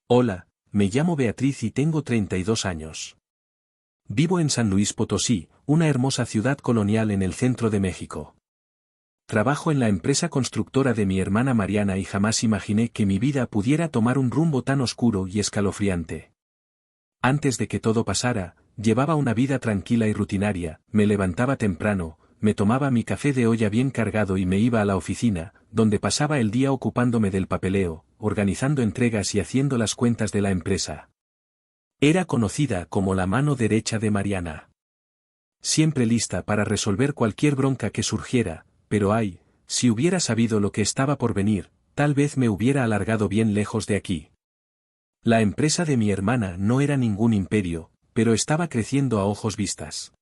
Hola, me llamo Beatriz y tengo 32 años. Vivo en San Luis Potosí, una hermosa ciudad colonial en el centro de México. Trabajo en la empresa constructora de mi hermana Mariana y jamás imaginé que mi vida pudiera tomar un rumbo tan oscuro y escalofriante. Antes de que todo pasara, llevaba una vida tranquila y rutinaria, me levantaba temprano, me tomaba mi café de olla bien cargado y me iba a la oficina, donde pasaba el día ocupándome del papeleo, organizando entregas y haciendo las cuentas de la empresa. Era conocida como la mano derecha de Mariana. Siempre lista para resolver cualquier bronca que surgiera, pero ay, si hubiera sabido lo que estaba por venir, tal vez me hubiera alargado bien lejos de aquí. La empresa de mi hermana no era ningún imperio, pero estaba creciendo a ojos vistas.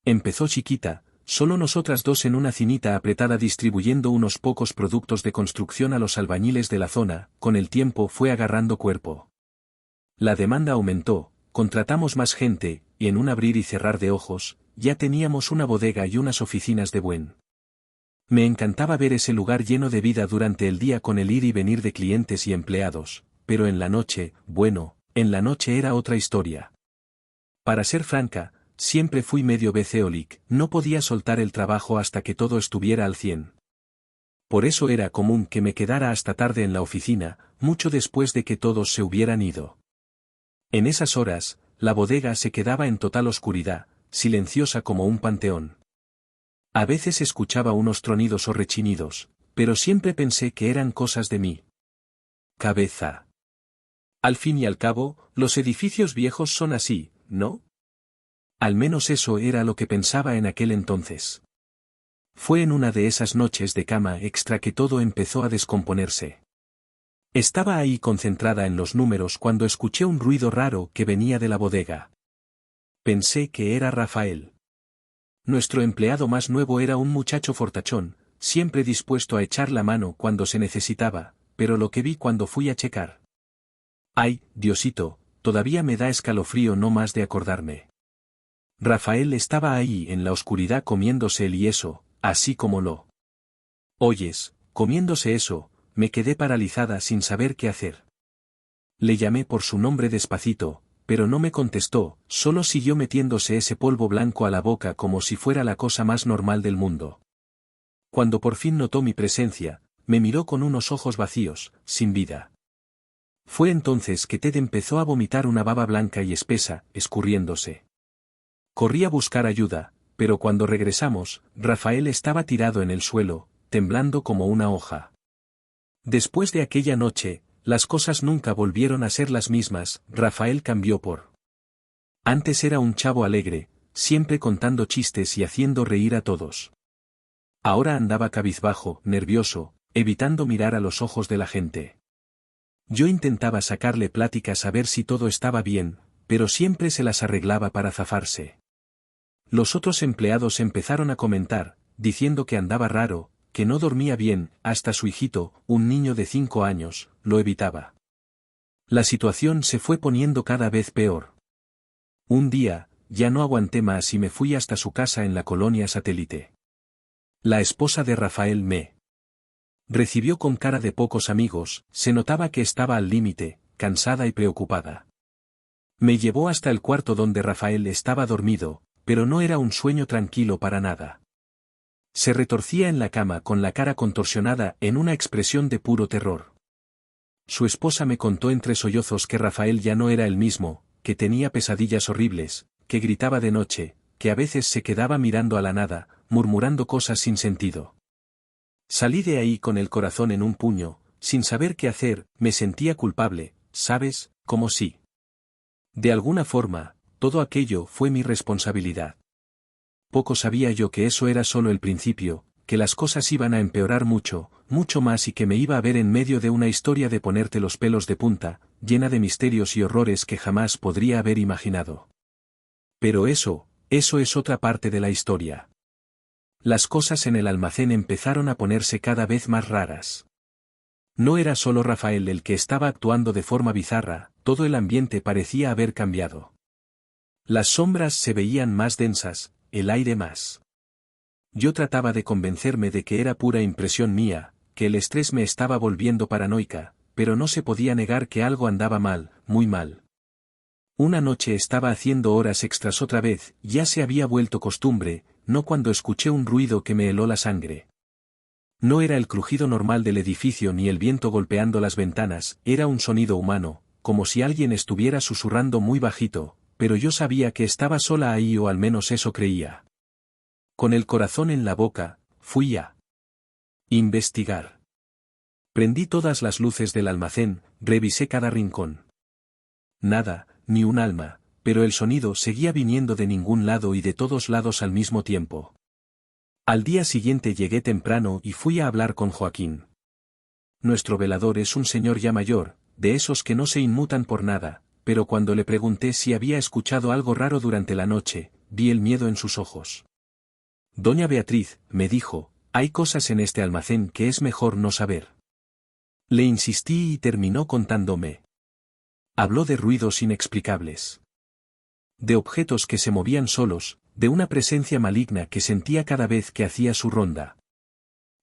Empezó chiquita, solo nosotras dos en una cinita apretada distribuyendo unos pocos productos de construcción a los albañiles de la zona, con el tiempo fue agarrando cuerpo. La demanda aumentó, contratamos más gente, y en un abrir y cerrar de ojos, ya teníamos una bodega y unas oficinas de buen. Me encantaba ver ese lugar lleno de vida durante el día con el ir y venir de clientes y empleados, pero en la noche, bueno, en la noche era otra historia. Para ser franca, siempre fui medio beceolic, no podía soltar el trabajo hasta que todo estuviera al 100. Por eso era común que me quedara hasta tarde en la oficina, mucho después de que todos se hubieran ido. En esas horas, la bodega se quedaba en total oscuridad, silenciosa como un panteón. A veces escuchaba unos tronidos o rechinidos, pero siempre pensé que eran cosas de mi cabeza. Al fin y al cabo, los edificios viejos son así, ¿no? Al menos eso era lo que pensaba en aquel entonces. Fue en una de esas noches de cama extra que todo empezó a descomponerse. Estaba ahí concentrada en los números cuando escuché un ruido raro que venía de la bodega. Pensé que era Rafael. Nuestro empleado más nuevo era un muchacho fortachón, siempre dispuesto a echar la mano cuando se necesitaba, pero lo que vi cuando fui a checar. Ay, Diosito, todavía me da escalofrío no más de acordarme. Rafael estaba ahí en la oscuridad comiéndose el yeso, así como lo oyes, comiéndose eso. Me quedé paralizada sin saber qué hacer. Le llamé por su nombre despacito, pero no me contestó, solo siguió metiéndose ese polvo blanco a la boca como si fuera la cosa más normal del mundo. Cuando por fin notó mi presencia, me miró con unos ojos vacíos, sin vida. Fue entonces que Ted empezó a vomitar una baba blanca y espesa, escurriéndose. Corrí a buscar ayuda, pero cuando regresamos, Rafael estaba tirado en el suelo, temblando como una hoja. Después de aquella noche, las cosas nunca volvieron a ser las mismas. Rafael cambió por. Antes era un chavo alegre, siempre contando chistes y haciendo reír a todos. Ahora andaba cabizbajo, nervioso, evitando mirar a los ojos de la gente. Yo intentaba sacarle pláticas a ver si todo estaba bien, pero siempre se las arreglaba para zafarse. Los otros empleados empezaron a comentar, diciendo que andaba raro, que no dormía bien, hasta su hijito, un niño de 5 años, lo evitaba. La situación se fue poniendo cada vez peor. Un día, ya no aguanté más y me fui hasta su casa en la colonia Satélite. La esposa de Rafael me recibió con cara de pocos amigos, se notaba que estaba al límite, cansada y preocupada. Me llevó hasta el cuarto donde Rafael estaba dormido, pero no era un sueño tranquilo para nada. Se retorcía en la cama con la cara contorsionada en una expresión de puro terror. Su esposa me contó entre sollozos que Rafael ya no era el mismo, que tenía pesadillas horribles, que gritaba de noche, que a veces se quedaba mirando a la nada, murmurando cosas sin sentido. Salí de ahí con el corazón en un puño, sin saber qué hacer, me sentía culpable, ¿sabes? Como si. De alguna forma, todo aquello fue mi responsabilidad. Poco sabía yo que eso era solo el principio, que las cosas iban a empeorar mucho, mucho más y que me iba a ver en medio de una historia de ponerte los pelos de punta, llena de misterios y horrores que jamás podría haber imaginado. Pero eso es otra parte de la historia. Las cosas en el almacén empezaron a ponerse cada vez más raras. No era solo Rafael el que estaba actuando de forma bizarra, todo el ambiente parecía haber cambiado. Las sombras se veían más densas, el aire más. Yo trataba de convencerme de que era pura impresión mía, que el estrés me estaba volviendo paranoica, pero no se podía negar que algo andaba mal, muy mal. Una noche estaba haciendo horas extras otra vez, ya se había vuelto costumbre, no cuando escuché un ruido que me heló la sangre. No era el crujido normal del edificio ni el viento golpeando las ventanas, era un sonido humano, como si alguien estuviera susurrando muy bajito, pero yo sabía que estaba sola ahí o al menos eso creía. Con el corazón en la boca, fui a investigar. Prendí todas las luces del almacén, revisé cada rincón. Nada, ni un alma, pero el sonido seguía viniendo de ningún lado y de todos lados al mismo tiempo. Al día siguiente llegué temprano y fui a hablar con Joaquín. Nuestro velador es un señor ya mayor, de esos que no se inmutan por nada, pero cuando le pregunté si había escuchado algo raro durante la noche, vi el miedo en sus ojos. Doña Beatriz, me dijo, hay cosas en este almacén que es mejor no saber. Le insistí y terminó contándome. Habló de ruidos inexplicables. De objetos que se movían solos, de una presencia maligna que sentía cada vez que hacía su ronda.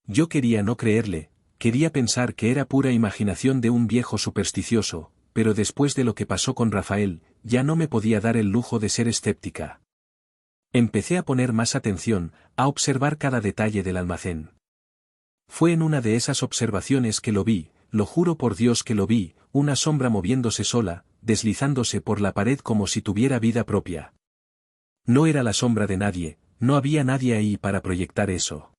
Yo quería no creerle, quería pensar que era pura imaginación de un viejo supersticioso, pero después de lo que pasó con Rafael, ya no me podía dar el lujo de ser escéptica. Empecé a poner más atención, a observar cada detalle del almacén. Fue en una de esas observaciones que lo vi, lo juro por Dios que lo vi, una sombra moviéndose sola, deslizándose por la pared como si tuviera vida propia. No era la sombra de nadie, no había nadie ahí para proyectar eso.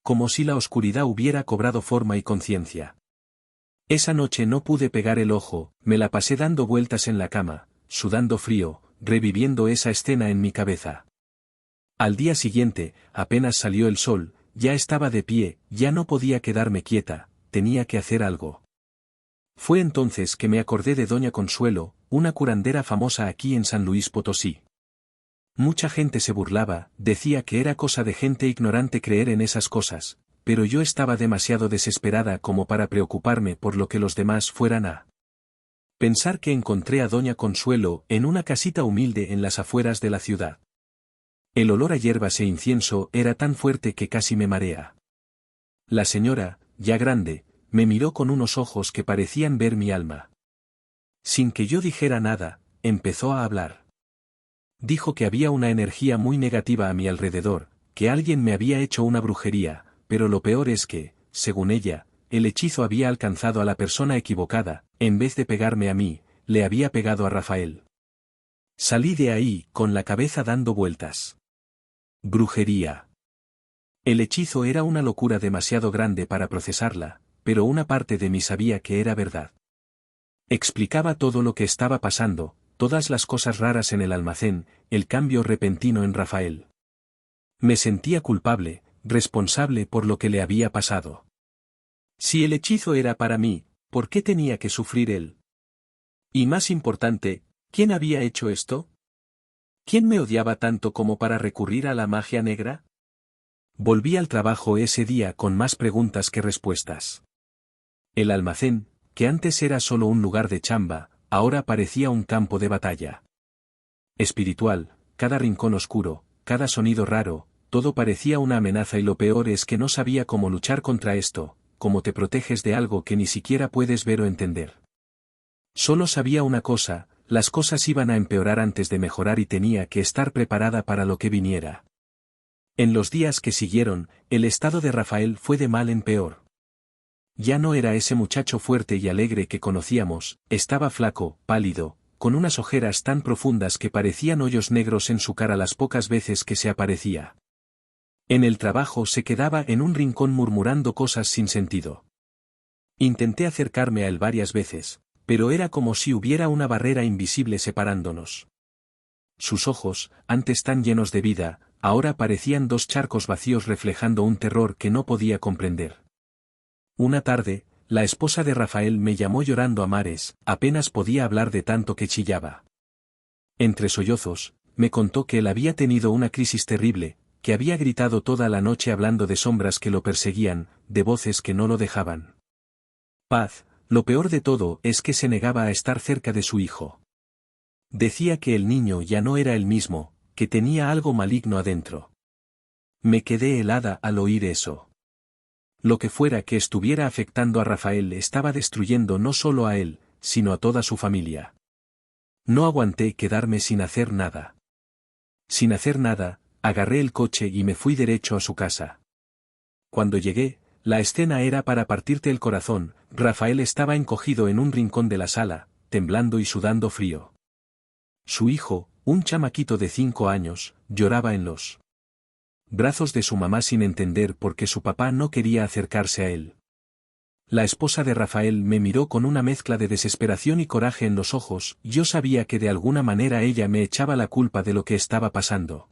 Como si la oscuridad hubiera cobrado forma y conciencia. Esa noche no pude pegar el ojo, me la pasé dando vueltas en la cama, sudando frío, reviviendo esa escena en mi cabeza. Al día siguiente, apenas salió el sol, ya estaba de pie, ya no podía quedarme quieta, tenía que hacer algo. Fue entonces que me acordé de Doña Consuelo, una curandera famosa aquí en San Luis Potosí. Mucha gente se burlaba, decía que era cosa de gente ignorante creer en esas cosas, pero yo estaba demasiado desesperada como para preocuparme por lo que los demás fueran a pensar que encontré a Doña Consuelo en una casita humilde en las afueras de la ciudad. El olor a hierbas e incienso era tan fuerte que casi me marea. La señora, ya grande, me miró con unos ojos que parecían ver mi alma. Sin que yo dijera nada, empezó a hablar. Dijo que había una energía muy negativa a mi alrededor, que alguien me había hecho una brujería, pero lo peor es que, según ella, el hechizo había alcanzado a la persona equivocada, en vez de pegarme a mí, le había pegado a Rafael. Salí de ahí, con la cabeza dando vueltas. Brujería. El hechizo era una locura demasiado grande para procesarla, pero una parte de mí sabía que era verdad. Explicaba todo lo que estaba pasando, todas las cosas raras en el almacén, el cambio repentino en Rafael. Me sentía culpable, responsable por lo que le había pasado. Si el hechizo era para mí, ¿por qué tenía que sufrir él? Y más importante, ¿quién había hecho esto? ¿Quién me odiaba tanto como para recurrir a la magia negra? Volví al trabajo ese día con más preguntas que respuestas. El almacén, que antes era solo un lugar de chamba, ahora parecía un campo de batalla. Espiritual, cada rincón oscuro, cada sonido raro, todo parecía una amenaza y lo peor es que no sabía cómo luchar contra esto, cómo te proteges de algo que ni siquiera puedes ver o entender. Solo sabía una cosa, las cosas iban a empeorar antes de mejorar y tenía que estar preparada para lo que viniera. En los días que siguieron, el estado de Rafael fue de mal en peor. Ya no era ese muchacho fuerte y alegre que conocíamos, estaba flaco, pálido, con unas ojeras tan profundas que parecían hoyos negros en su cara las pocas veces que se aparecía. En el trabajo se quedaba en un rincón murmurando cosas sin sentido. Intenté acercarme a él varias veces, pero era como si hubiera una barrera invisible separándonos. Sus ojos, antes tan llenos de vida, ahora parecían dos charcos vacíos reflejando un terror que no podía comprender. Una tarde, la esposa de Rafael me llamó llorando a mares, apenas podía hablar de tanto que chillaba. Entre sollozos, me contó que él había tenido una crisis terrible, que había gritado toda la noche hablando de sombras que lo perseguían, de voces que no lo dejaban. Paz, lo peor de todo es que se negaba a estar cerca de su hijo. Decía que el niño ya no era el mismo, que tenía algo maligno adentro. Me quedé helada al oír eso. Lo que fuera que estuviera afectando a Rafael estaba destruyendo no solo a él, sino a toda su familia. No aguanté quedarme sin hacer nada. Sin hacer nada, agarré el coche y me fui derecho a su casa. Cuando llegué, la escena era para partirte el corazón. Rafael estaba encogido en un rincón de la sala, temblando y sudando frío. Su hijo, un chamaquito de 5 años, lloraba en los brazos de su mamá sin entender por qué su papá no quería acercarse a él. La esposa de Rafael me miró con una mezcla de desesperación y coraje en los ojos. Yo sabía que de alguna manera ella me echaba la culpa de lo que estaba pasando.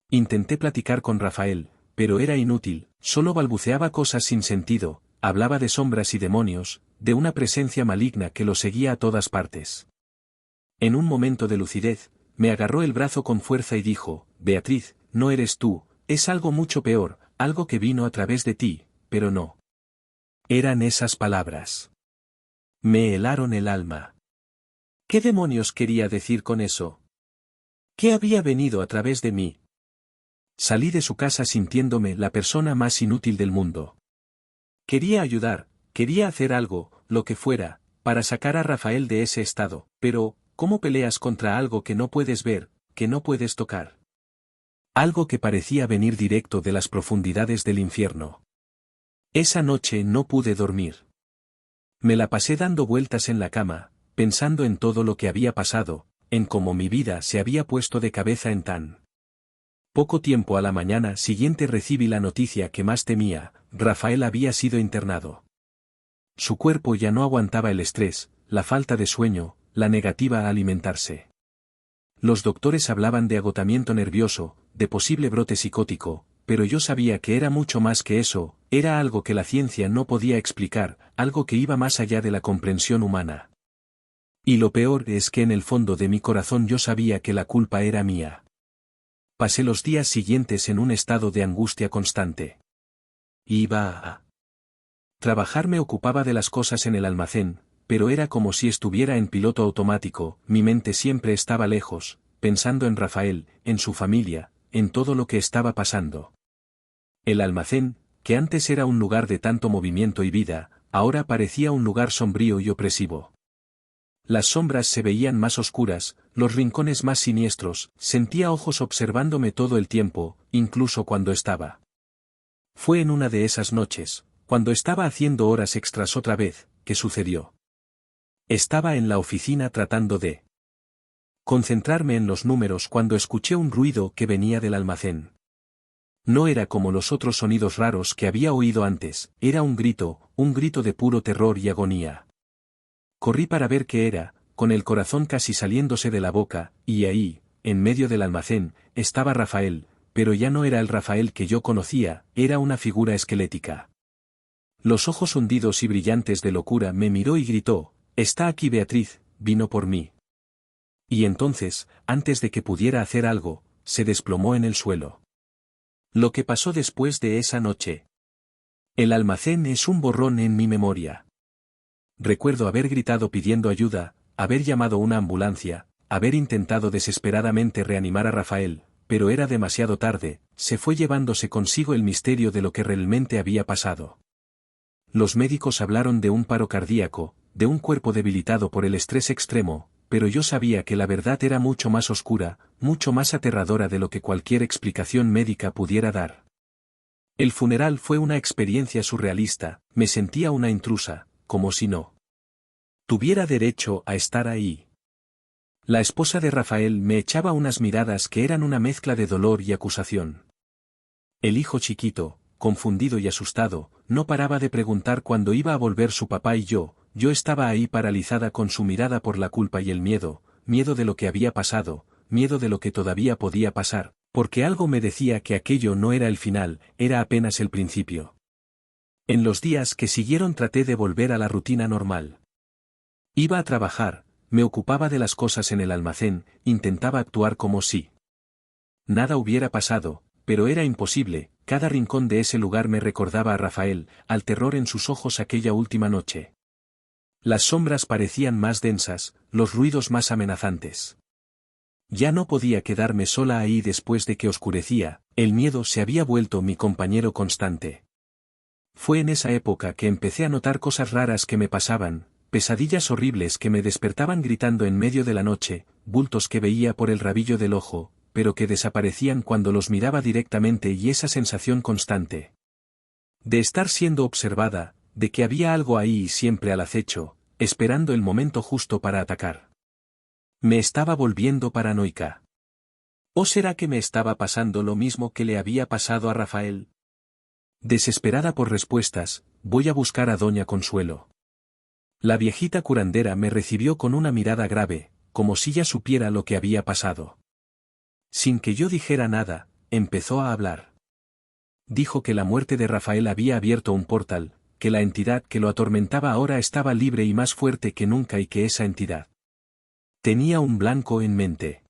Intenté platicar con Rafael, pero era inútil, solo balbuceaba cosas sin sentido, hablaba de sombras y demonios, de una presencia maligna que lo seguía a todas partes. En un momento de lucidez, me agarró el brazo con fuerza y dijo: Beatriz, no eres tú, es algo mucho peor, algo que vino a través de ti, pero no. Eran esas palabras. Me helaron el alma. ¿Qué demonios quería decir con eso? ¿Qué había venido a través de mí? Salí de su casa sintiéndome la persona más inútil del mundo. Quería ayudar, quería hacer algo, lo que fuera, para sacar a Rafael de ese estado, pero, ¿cómo peleas contra algo que no puedes ver, que no puedes tocar? Algo que parecía venir directo de las profundidades del infierno. Esa noche no pude dormir. Me la pasé dando vueltas en la cama, pensando en todo lo que había pasado, en cómo mi vida se había puesto de cabeza en tan poco tiempo. A la mañana siguiente recibí la noticia que más temía: Rafael había sido internado. Su cuerpo ya no aguantaba el estrés, la falta de sueño, la negativa a alimentarse. Los doctores hablaban de agotamiento nervioso, de posible brote psicótico, pero yo sabía que era mucho más que eso, era algo que la ciencia no podía explicar, algo que iba más allá de la comprensión humana. Y lo peor es que en el fondo de mi corazón yo sabía que la culpa era mía. Pasé los días siguientes en un estado de angustia constante. Iba a trabajar, me ocupaba de las cosas en el almacén, pero era como si estuviera en piloto automático. Mi mente siempre estaba lejos, pensando en Rafael, en su familia, en todo lo que estaba pasando. El almacén, que antes era un lugar de tanto movimiento y vida, ahora parecía un lugar sombrío y opresivo. Las sombras se veían más oscuras, los rincones más siniestros, sentía ojos observándome todo el tiempo, incluso cuando estaba. Fue en una de esas noches, cuando estaba haciendo horas extras otra vez, que sucedió. Estaba en la oficina tratando de concentrarme en los números cuando escuché un ruido que venía del almacén. No era como los otros sonidos raros que había oído antes, era un grito de puro terror y agonía. Corrí para ver qué era, con el corazón casi saliéndose de la boca, y ahí, en medio del almacén, estaba Rafael, pero ya no era el Rafael que yo conocía, era una figura esquelética. Los ojos hundidos y brillantes de locura me miró y gritó: «Está aquí Beatriz, vino por mí». Y entonces, antes de que pudiera hacer algo, se desplomó en el suelo. Lo que pasó después de esa noche. El almacén es un borrón en mi memoria. Recuerdo haber gritado pidiendo ayuda, haber llamado una ambulancia, haber intentado desesperadamente reanimar a Rafael, pero era demasiado tarde, se fue llevándose consigo el misterio de lo que realmente había pasado. Los médicos hablaron de un paro cardíaco, de un cuerpo debilitado por el estrés extremo, pero yo sabía que la verdad era mucho más oscura, mucho más aterradora de lo que cualquier explicación médica pudiera dar. El funeral fue una experiencia surrealista, me sentía una intrusa, como si no tuviera derecho a estar ahí. La esposa de Rafael me echaba unas miradas que eran una mezcla de dolor y acusación. El hijo chiquito, confundido y asustado, no paraba de preguntar cuándo iba a volver su papá y yo estaba ahí paralizada con su mirada por la culpa y el miedo de lo que había pasado, miedo de lo que todavía podía pasar, porque algo me decía que aquello no era el final, era apenas el principio. En los días que siguieron traté de volver a la rutina normal. Iba a trabajar, me ocupaba de las cosas en el almacén, intentaba actuar como si nada hubiera pasado, pero era imposible. Cada rincón de ese lugar me recordaba a Rafael, al terror en sus ojos aquella última noche. Las sombras parecían más densas, los ruidos más amenazantes. Ya no podía quedarme sola ahí después de que oscurecía, el miedo se había vuelto mi compañero constante. Fue en esa época que empecé a notar cosas raras que me pasaban, pesadillas horribles que me despertaban gritando en medio de la noche, bultos que veía por el rabillo del ojo, pero que desaparecían cuando los miraba directamente y esa sensación constante de estar siendo observada, de que había algo ahí siempre al acecho, esperando el momento justo para atacar. Me estaba volviendo paranoica. ¿O será que me estaba pasando lo mismo que le había pasado a Rafael? Desesperada por respuestas, voy a buscar a doña Consuelo. La viejita curandera me recibió con una mirada grave, como si ya supiera lo que había pasado. Sin que yo dijera nada, empezó a hablar. Dijo que la muerte de Rafael había abierto un portal, que la entidad que lo atormentaba ahora estaba libre y más fuerte que nunca y que esa entidad tenía un blanco en mente.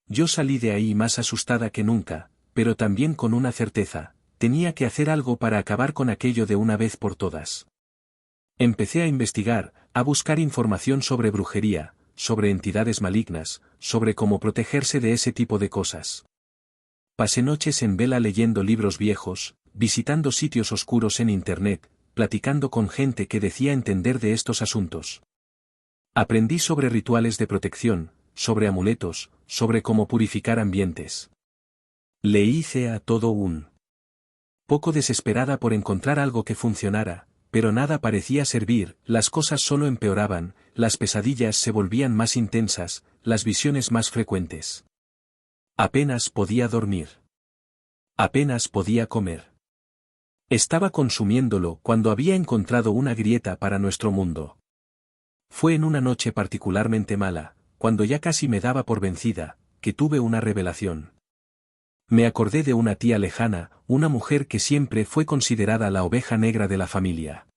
Yo salí de ahí más asustada que nunca, pero también con una certeza: tenía que hacer algo para acabar con aquello de una vez por todas. Empecé a investigar, a buscar información sobre brujería, sobre entidades malignas, sobre cómo protegerse de ese tipo de cosas. Pasé noches en vela leyendo libros viejos, visitando sitios oscuros en internet, platicando con gente que decía entender de estos asuntos. Aprendí sobre rituales de protección, sobre amuletos, sobre cómo purificar ambientes. Le hice a todo un poco desesperada por encontrar algo que funcionara, pero nada parecía servir, las cosas solo empeoraban, las pesadillas se volvían más intensas, las visiones más frecuentes. Apenas podía dormir. Apenas podía comer. Estaba consumiéndolo cuando había encontrado una grieta para nuestro mundo. Fue en una noche particularmente mala, cuando ya casi me daba por vencida, que tuve una revelación. Me acordé de una tía lejana, una mujer que siempre fue considerada la oveja negra de la familia.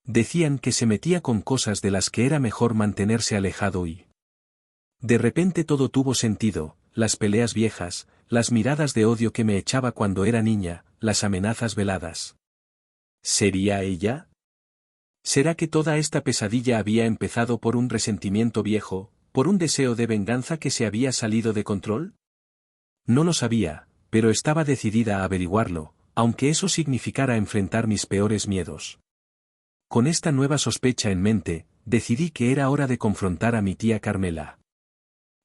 Decían que se metía con cosas de las que era mejor mantenerse alejado y... De repente todo tuvo sentido, las peleas viejas, las miradas de odio que me echaba cuando era niña, las amenazas veladas. ¿Sería ella? ¿Será que toda esta pesadilla había empezado por un resentimiento viejo, por un deseo de venganza que se había salido de control? No lo sabía, pero estaba decidida a averiguarlo, aunque eso significara enfrentar mis peores miedos. Con esta nueva sospecha en mente, decidí que era hora de confrontar a mi tía Carmela.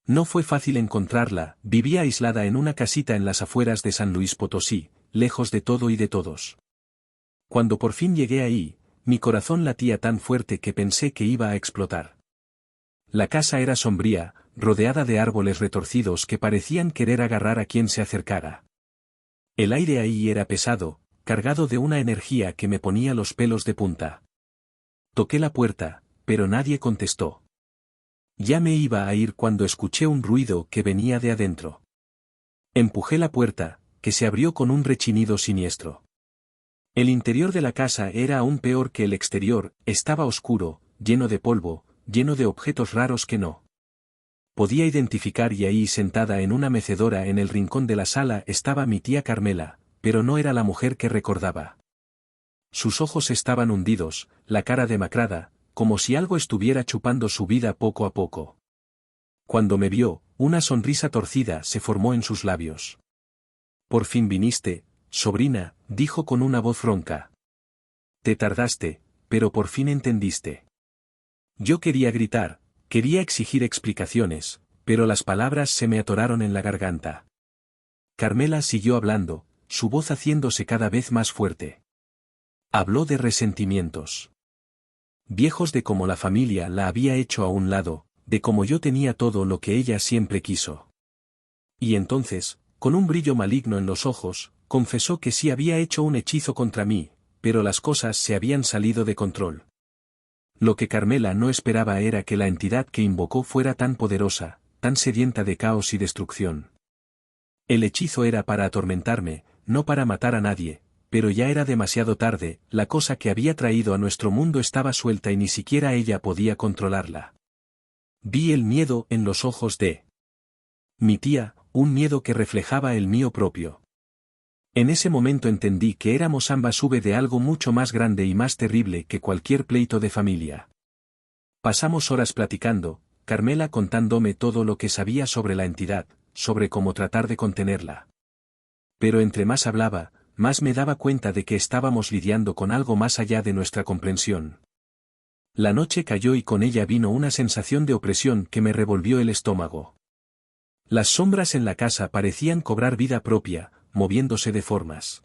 No fue fácil encontrarla, vivía aislada en una casita en las afueras de San Luis Potosí, lejos de todo y de todos. Cuando por fin llegué ahí, mi corazón latía tan fuerte que pensé que iba a explotar. La casa era sombría, rodeada de árboles retorcidos que parecían querer agarrar a quien se acercara. El aire ahí era pesado, cargado de una energía que me ponía los pelos de punta. Toqué la puerta, pero nadie contestó. Ya me iba a ir cuando escuché un ruido que venía de adentro. Empujé la puerta, que se abrió con un rechinido siniestro. El interior de la casa era aún peor que el exterior, estaba oscuro, lleno de polvo, lleno de objetos raros que no podía identificar, y ahí sentada en una mecedora en el rincón de la sala estaba mi tía Carmela, pero no era la mujer que recordaba. Sus ojos estaban hundidos, la cara demacrada, como si algo estuviera chupando su vida poco a poco. Cuando me vio, una sonrisa torcida se formó en sus labios. «Por fin viniste, sobrina», dijo con una voz ronca. «Te tardaste, pero por fin entendiste». Yo quería gritar, quería exigir explicaciones, pero las palabras se me atoraron en la garganta. Carmela siguió hablando, su voz haciéndose cada vez más fuerte. Habló de resentimientos viejos, de cómo la familia la había hecho a un lado, de cómo yo tenía todo lo que ella siempre quiso. Y entonces, con un brillo maligno en los ojos, confesó que sí había hecho un hechizo contra mí, pero las cosas se habían salido de control. Lo que Carmela no esperaba era que la entidad que invocó fuera tan poderosa, tan sedienta de caos y destrucción. El hechizo era para atormentarme, no para matar a nadie, pero ya era demasiado tarde, la cosa que había traído a nuestro mundo estaba suelta y ni siquiera ella podía controlarla. Vi el miedo en los ojos de mi tía, un miedo que reflejaba el mío propio. En ese momento entendí que éramos ambas sube de algo mucho más grande y más terrible que cualquier pleito de familia. Pasamos horas platicando, Carmela contándome todo lo que sabía sobre la entidad, sobre cómo tratar de contenerla. Pero entre más hablaba, más me daba cuenta de que estábamos lidiando con algo más allá de nuestra comprensión. La noche cayó y con ella vino una sensación de opresión que me revolvió el estómago. Las sombras en la casa parecían cobrar vida propia, moviéndose de formas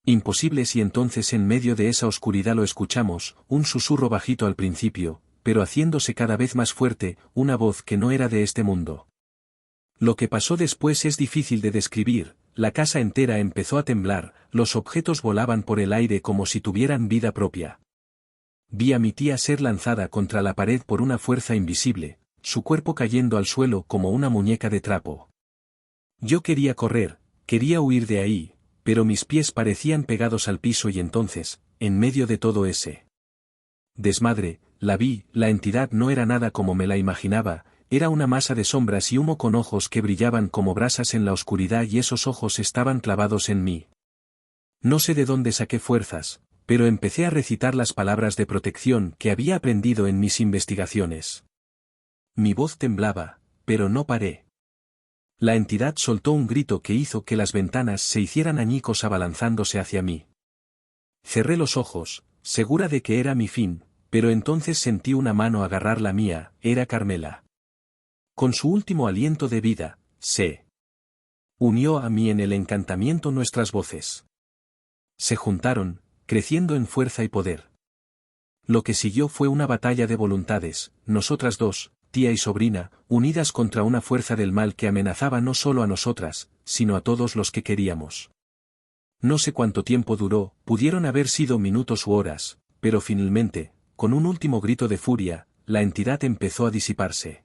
imposibles, y entonces en medio de esa oscuridad lo escuchamos, un susurro bajito al principio, pero haciéndose cada vez más fuerte, una voz que no era de este mundo. Lo que pasó después es difícil de describir. La casa entera empezó a temblar, los objetos volaban por el aire como si tuvieran vida propia. Vi a mi tía ser lanzada contra la pared por una fuerza invisible, su cuerpo cayendo al suelo como una muñeca de trapo. Yo quería correr, quería huir de ahí, pero mis pies parecían pegados al piso, y entonces, en medio de todo ese desmadre, la vi. La entidad no era nada como me la imaginaba, era una masa de sombras y humo con ojos que brillaban como brasas en la oscuridad, y esos ojos estaban clavados en mí. No sé de dónde saqué fuerzas, pero empecé a recitar las palabras de protección que había aprendido en mis investigaciones. Mi voz temblaba, pero no paré. La entidad soltó un grito que hizo que las ventanas se hicieran añicos abalanzándose hacia mí. Cerré los ojos, segura de que era mi fin, pero entonces sentí una mano agarrar la mía. Era Carmela. Con su último aliento de vida, se unió a mí en el encantamiento. Nuestras voces se juntaron, creciendo en fuerza y poder. Lo que siguió fue una batalla de voluntades, nosotras dos, tía y sobrina, unidas contra una fuerza del mal que amenazaba no solo a nosotras, sino a todos los que queríamos. No sé cuánto tiempo duró, pudieron haber sido minutos u horas, pero finalmente, con un último grito de furia, la entidad empezó a disiparse.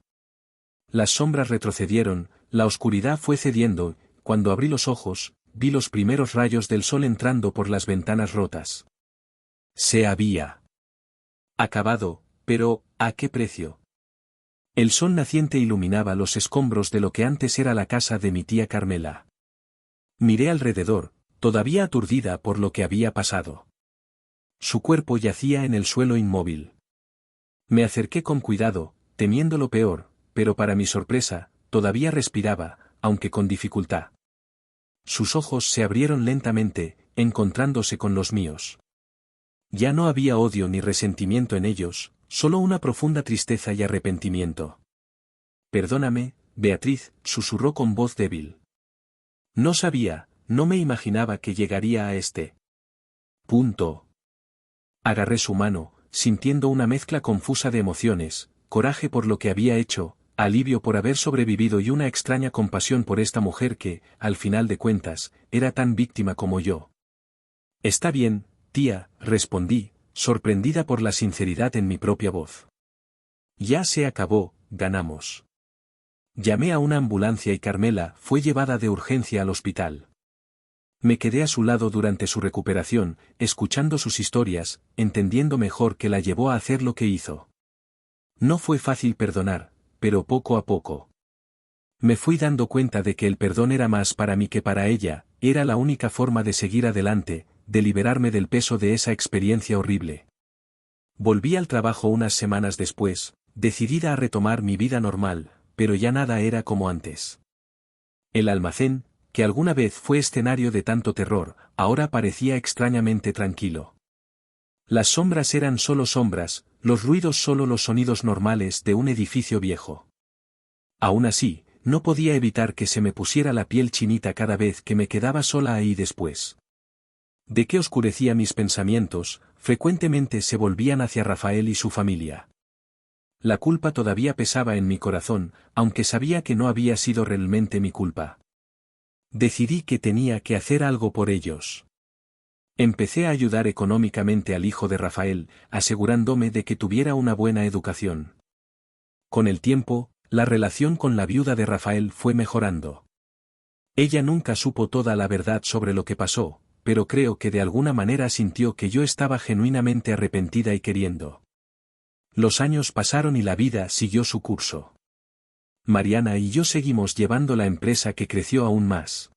Las sombras retrocedieron, la oscuridad fue cediendo. Cuando abrí los ojos, vi los primeros rayos del sol entrando por las ventanas rotas. Se había acabado, pero ¿a qué precio? El sol naciente iluminaba los escombros de lo que antes era la casa de mi tía Carmela. Miré alrededor, todavía aturdida por lo que había pasado. Su cuerpo yacía en el suelo inmóvil. Me acerqué con cuidado, temiendo lo peor, pero para mi sorpresa, todavía respiraba, aunque con dificultad. Sus ojos se abrieron lentamente, encontrándose con los míos. Ya no había odio ni resentimiento en ellos, solo una profunda tristeza y arrepentimiento. Perdóname, Beatriz, susurró con voz débil. No sabía, no me imaginaba que llegaría a este punto. Agarré su mano, sintiendo una mezcla confusa de emociones, coraje por lo que había hecho, alivio por haber sobrevivido y una extraña compasión por esta mujer que, al final de cuentas, era tan víctima como yo. Está bien, tía, respondí, sorprendida por la sinceridad en mi propia voz. Ya se acabó, ganamos. Llamé a una ambulancia y Carmela fue llevada de urgencia al hospital. Me quedé a su lado durante su recuperación, escuchando sus historias, entendiendo mejor qué la llevó a hacer lo que hizo. No fue fácil perdonar, pero poco a poco me fui dando cuenta de que el perdón era más para mí que para ella. Era la única forma de seguir adelante, de liberarme del peso de esa experiencia horrible. Volví al trabajo unas semanas después, decidida a retomar mi vida normal, pero ya nada era como antes. El almacén, que alguna vez fue escenario de tanto terror, ahora parecía extrañamente tranquilo. Las sombras eran solo sombras, los ruidos solo los sonidos normales de un edificio viejo. Aún así, no podía evitar que se me pusiera la piel chinita cada vez que me quedaba sola ahí después de que oscurecía mis pensamientos, frecuentemente se volvían hacia Rafael y su familia. La culpa todavía pesaba en mi corazón, aunque sabía que no había sido realmente mi culpa. Decidí que tenía que hacer algo por ellos. Empecé a ayudar económicamente al hijo de Rafael, asegurándome de que tuviera una buena educación. Con el tiempo, la relación con la viuda de Rafael fue mejorando. Ella nunca supo toda la verdad sobre lo que pasó, pero creo que de alguna manera sintió que yo estaba genuinamente arrepentida y queriendo. Los años pasaron y la vida siguió su curso. Mariana y yo seguimos llevando la empresa, que creció aún más.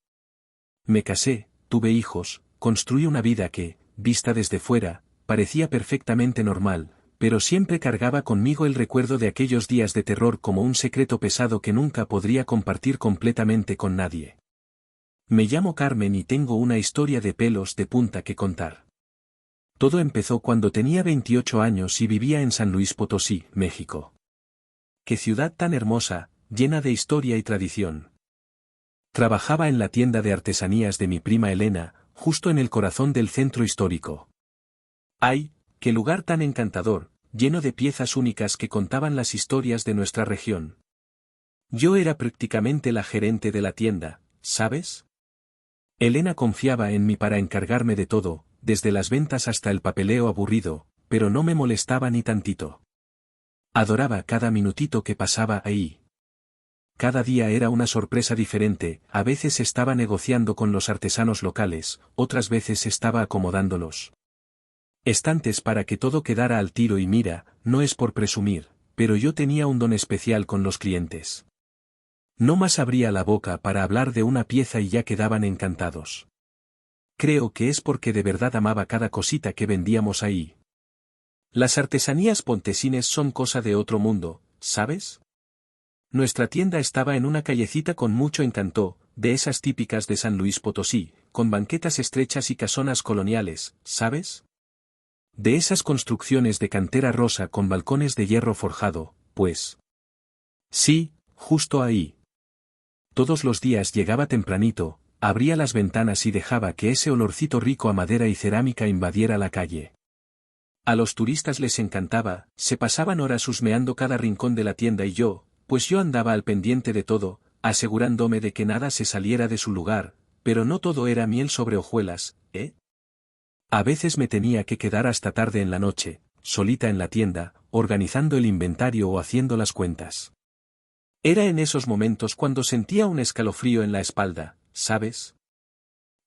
Me casé, tuve hijos, construí una vida que, vista desde fuera, parecía perfectamente normal, pero siempre cargaba conmigo el recuerdo de aquellos días de terror como un secreto pesado que nunca podría compartir completamente con nadie. Me llamo Carmen y tengo una historia de pelos de punta que contar. Todo empezó cuando tenía 28 años y vivía en San Luis Potosí, México. Qué ciudad tan hermosa, llena de historia y tradición. Trabajaba en la tienda de artesanías de mi prima Elena, justo en el corazón del centro histórico. ¡Ay, qué lugar tan encantador, lleno de piezas únicas que contaban las historias de nuestra región! Yo era prácticamente la gerente de la tienda, ¿sabes? Elena confiaba en mí para encargarme de todo, desde las ventas hasta el papeleo aburrido, pero no me molestaba ni tantito. Adoraba cada minutito que pasaba ahí. Cada día era una sorpresa diferente, a veces estaba negociando con los artesanos locales, otras veces estaba acomodándolos estantes para que todo quedara al tiro y mira, no es por presumir, pero yo tenía un don especial con los clientes. No más abría la boca para hablar de una pieza y ya quedaban encantados. Creo que es porque de verdad amaba cada cosita que vendíamos ahí. Las artesanías pontesines son cosa de otro mundo, ¿sabes? Nuestra tienda estaba en una callecita con mucho encanto, de esas típicas de San Luis Potosí, con banquetas estrechas y casonas coloniales, ¿sabes? De esas construcciones de cantera rosa con balcones de hierro forjado, pues. Sí, justo ahí. Todos los días llegaba tempranito, abría las ventanas y dejaba que ese olorcito rico a madera y cerámica invadiera la calle. A los turistas les encantaba, se pasaban horas husmeando cada rincón de la tienda y yo, pues yo andaba al pendiente de todo, asegurándome de que nada se saliera de su lugar, pero no todo era miel sobre hojuelas, ¿eh? A veces me tenía que quedar hasta tarde en la noche, solita en la tienda, organizando el inventario o haciendo las cuentas. Era en esos momentos cuando sentía un escalofrío en la espalda, ¿sabes?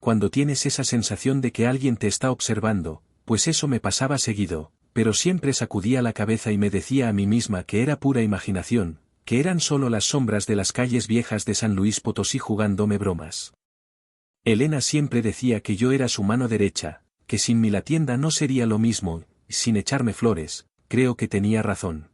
Cuando tienes esa sensación de que alguien te está observando, pues eso me pasaba seguido, pero siempre sacudía la cabeza y me decía a mí misma que era pura imaginación, que eran solo las sombras de las calles viejas de San Luis Potosí jugándome bromas. Elena siempre decía que yo era su mano derecha, que sin mí la tienda no sería lo mismo, y sin echarme flores, creo que tenía razón.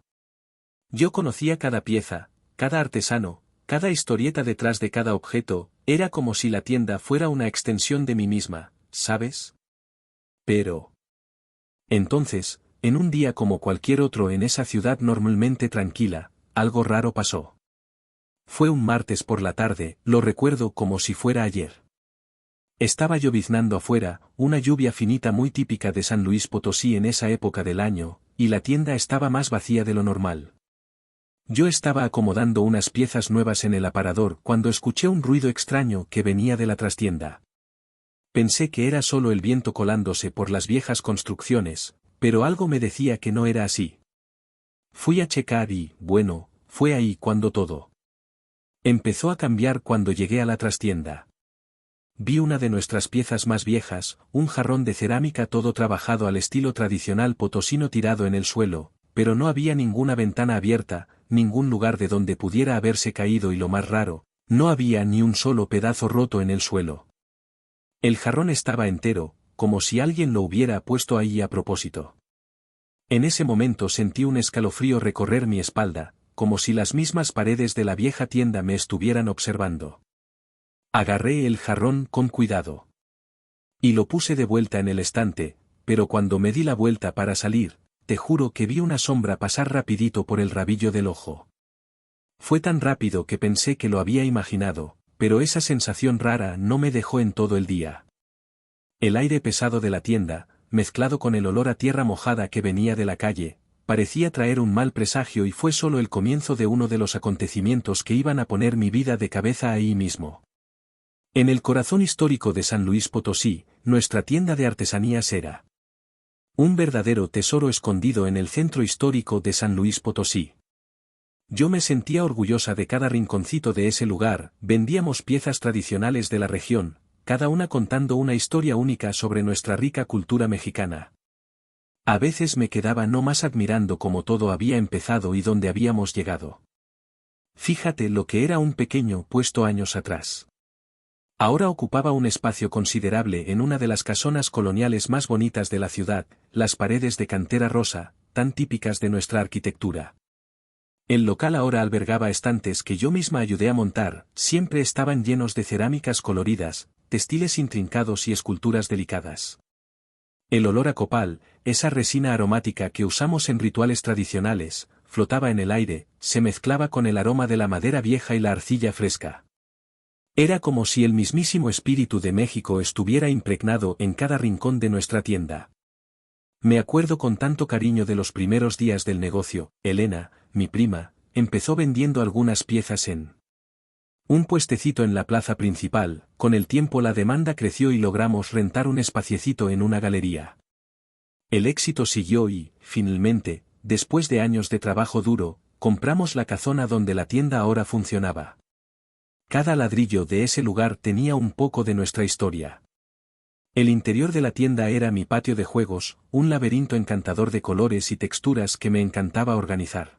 Yo conocía cada pieza, cada artesano, cada historieta detrás de cada objeto, era como si la tienda fuera una extensión de mí misma, ¿sabes? Pero... Entonces, en un día como cualquier otro en esa ciudad normalmente tranquila, algo raro pasó. Fue un martes por la tarde, lo recuerdo como si fuera ayer. Estaba lloviznando afuera, una lluvia finita muy típica de San Luis Potosí en esa época del año, y la tienda estaba más vacía de lo normal. Yo estaba acomodando unas piezas nuevas en el aparador cuando escuché un ruido extraño que venía de la trastienda. Pensé que era solo el viento colándose por las viejas construcciones, pero algo me decía que no era así. Fui a checar y, bueno, fue ahí cuando todo empezó a cambiar cuando llegué a la trastienda. Vi una de nuestras piezas más viejas, un jarrón de cerámica todo trabajado al estilo tradicional potosino tirado en el suelo, pero no había ninguna ventana abierta, ningún lugar de donde pudiera haberse caído y lo más raro, no había ni un solo pedazo roto en el suelo. El jarrón estaba entero, como si alguien lo hubiera puesto ahí a propósito. En ese momento sentí un escalofrío recorrer mi espalda, como si las mismas paredes de la vieja tienda me estuvieran observando. Agarré el jarrón con cuidado. Y lo puse de vuelta en el estante, pero cuando me di la vuelta para salir, te juro que vi una sombra pasar rapidito por el rabillo del ojo. Fue tan rápido que pensé que lo había imaginado, pero esa sensación rara no me dejó en todo el día. El aire pesado de la tienda, mezclado con el olor a tierra mojada que venía de la calle, parecía traer un mal presagio y fue solo el comienzo de uno de los acontecimientos que iban a poner mi vida de cabeza ahí mismo. En el corazón histórico de San Luis Potosí, nuestra tienda de artesanías era un verdadero tesoro escondido en el centro histórico de San Luis Potosí. Yo me sentía orgullosa de cada rinconcito de ese lugar, vendíamos piezas tradicionales de la región, cada una contando una historia única sobre nuestra rica cultura mexicana. A veces me quedaba no más admirando cómo todo había empezado y dónde habíamos llegado. Fíjate lo que era un pequeño puesto años atrás. Ahora ocupaba un espacio considerable en una de las casonas coloniales más bonitas de la ciudad, las paredes de cantera rosa, tan típicas de nuestra arquitectura. El local ahora albergaba estantes que yo misma ayudé a montar, siempre estaban llenos de cerámicas coloridas, textiles intrincados y esculturas delicadas. El olor a copal, esa resina aromática que usamos en rituales tradicionales, flotaba en el aire, se mezclaba con el aroma de la madera vieja y la arcilla fresca. Era como si el mismísimo espíritu de México estuviera impregnado en cada rincón de nuestra tienda. Me acuerdo con tanto cariño de los primeros días del negocio. Elena, mi prima, empezó vendiendo algunas piezas en un puestecito en la plaza principal. Con el tiempo la demanda creció y logramos rentar un espaciecito en una galería. El éxito siguió y, finalmente, después de años de trabajo duro, compramos la casona donde la tienda ahora funcionaba. Cada ladrillo de ese lugar tenía un poco de nuestra historia. El interior de la tienda era mi patio de juegos, un laberinto encantador de colores y texturas que me encantaba organizar.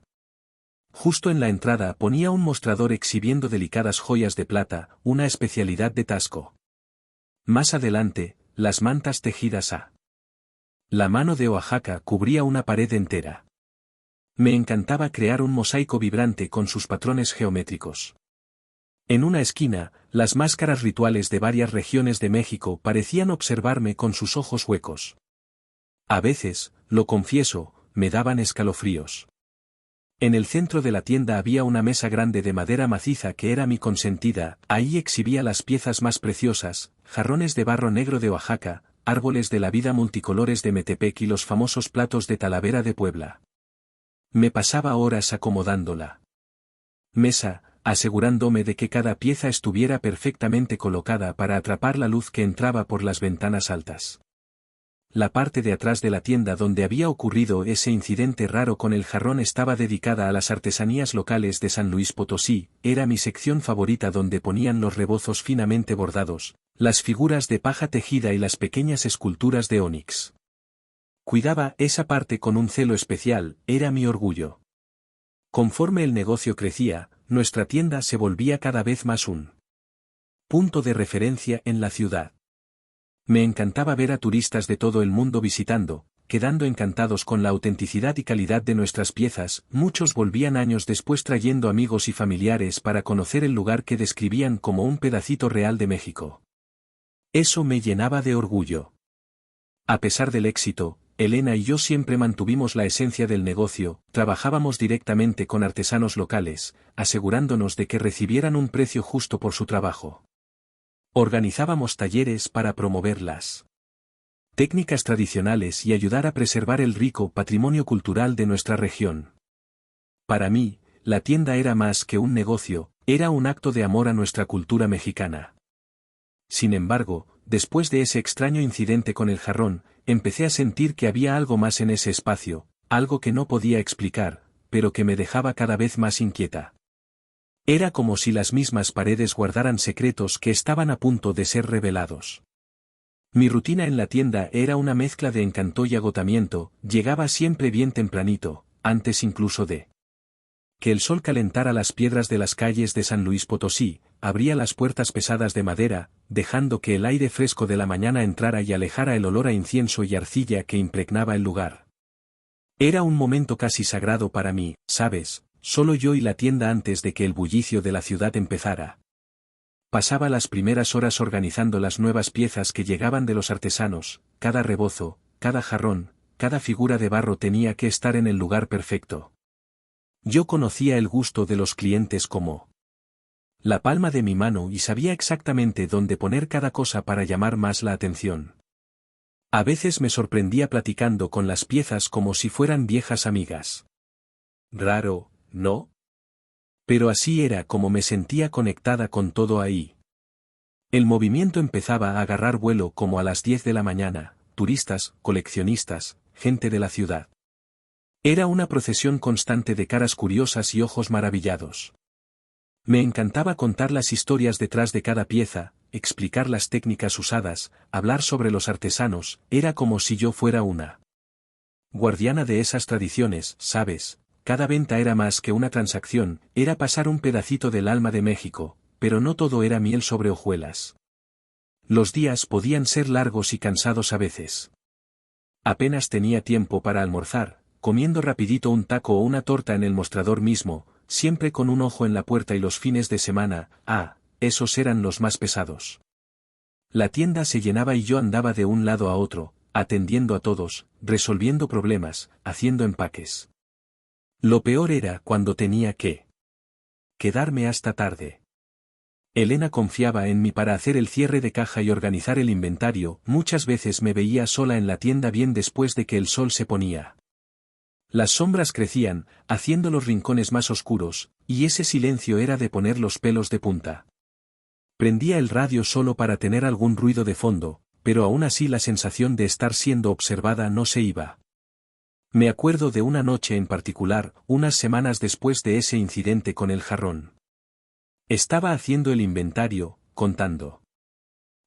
Justo en la entrada ponía un mostrador exhibiendo delicadas joyas de plata, una especialidad de Tasco. Más adelante, las mantas tejidas a la mano de Oaxaca cubría una pared entera. Me encantaba crear un mosaico vibrante con sus patrones geométricos. En una esquina, las máscaras rituales de varias regiones de México parecían observarme con sus ojos huecos. A veces, lo confieso, me daban escalofríos. En el centro de la tienda había una mesa grande de madera maciza que era mi consentida, ahí exhibía las piezas más preciosas, jarrones de barro negro de Oaxaca, árboles de la vida multicolores de Metepec y los famosos platos de Talavera de Puebla. Me pasaba horas acomodándola mesa, asegurándome de que cada pieza estuviera perfectamente colocada para atrapar la luz que entraba por las ventanas altas. La parte de atrás de la tienda donde había ocurrido ese incidente raro con el jarrón estaba dedicada a las artesanías locales de San Luis Potosí, era mi sección favorita donde ponían los rebozos finamente bordados, las figuras de paja tejida y las pequeñas esculturas de ónix. Cuidaba esa parte con un celo especial, era mi orgullo. Conforme el negocio crecía, nuestra tienda se volvía cada vez más un punto de referencia en la ciudad. Me encantaba ver a turistas de todo el mundo visitando, quedando encantados con la autenticidad y calidad de nuestras piezas. Muchos volvían años después trayendo amigos y familiares para conocer el lugar que describían como un pedacito real de México. Eso me llenaba de orgullo. A pesar del éxito, Elena y yo siempre mantuvimos la esencia del negocio, trabajábamos directamente con artesanos locales, asegurándonos de que recibieran un precio justo por su trabajo. Organizábamos talleres para promover las técnicas tradicionales y ayudar a preservar el rico patrimonio cultural de nuestra región. Para mí, la tienda era más que un negocio, era un acto de amor a nuestra cultura mexicana. Sin embargo, después de ese extraño incidente con el jarrón, empecé a sentir que había algo más en ese espacio, algo que no podía explicar, pero que me dejaba cada vez más inquieta. Era como si las mismas paredes guardaran secretos que estaban a punto de ser revelados. Mi rutina en la tienda era una mezcla de encanto y agotamiento, llegaba siempre bien tempranito, antes incluso de que el sol calentara las piedras de las calles de San Luis Potosí, abría las puertas pesadas de madera, dejando que el aire fresco de la mañana entrara y alejara el olor a incienso y arcilla que impregnaba el lugar. Era un momento casi sagrado para mí, ¿sabes? Solo yo y la tienda antes de que el bullicio de la ciudad empezara. Pasaba las primeras horas organizando las nuevas piezas que llegaban de los artesanos, cada rebozo, cada jarrón, cada figura de barro tenía que estar en el lugar perfecto. Yo conocía el gusto de los clientes como la palma de mi mano y sabía exactamente dónde poner cada cosa para llamar más la atención. A veces me sorprendía platicando con las piezas como si fueran viejas amigas. Raro, ¿no? Pero así era como me sentía conectada con todo ahí. El movimiento empezaba a agarrar vuelo como a las 10 de la mañana, turistas, coleccionistas, gente de la ciudad. Era una procesión constante de caras curiosas y ojos maravillados. Me encantaba contar las historias detrás de cada pieza, explicar las técnicas usadas, hablar sobre los artesanos, era como si yo fuera una guardiana de esas tradiciones, ¿sabes? Cada venta era más que una transacción, era pasar un pedacito del alma de México, pero no todo era miel sobre hojuelas. Los días podían ser largos y cansados a veces. Apenas tenía tiempo para almorzar, comiendo rapidito un taco o una torta en el mostrador mismo, siempre con un ojo en la puerta y los fines de semana, esos eran los más pesados. La tienda se llenaba y yo andaba de un lado a otro, atendiendo a todos, resolviendo problemas, haciendo empaques. Lo peor era cuando tenía que quedarme hasta tarde. Elena confiaba en mí para hacer el cierre de caja y organizar el inventario, muchas veces me veía sola en la tienda bien después de que el sol se ponía. Las sombras crecían, haciendo los rincones más oscuros, y ese silencio era de poner los pelos de punta. Prendía el radio solo para tener algún ruido de fondo, pero aún así la sensación de estar siendo observada no se iba. Me acuerdo de una noche en particular, unas semanas después de ese incidente con el jarrón. Estaba haciendo el inventario, contando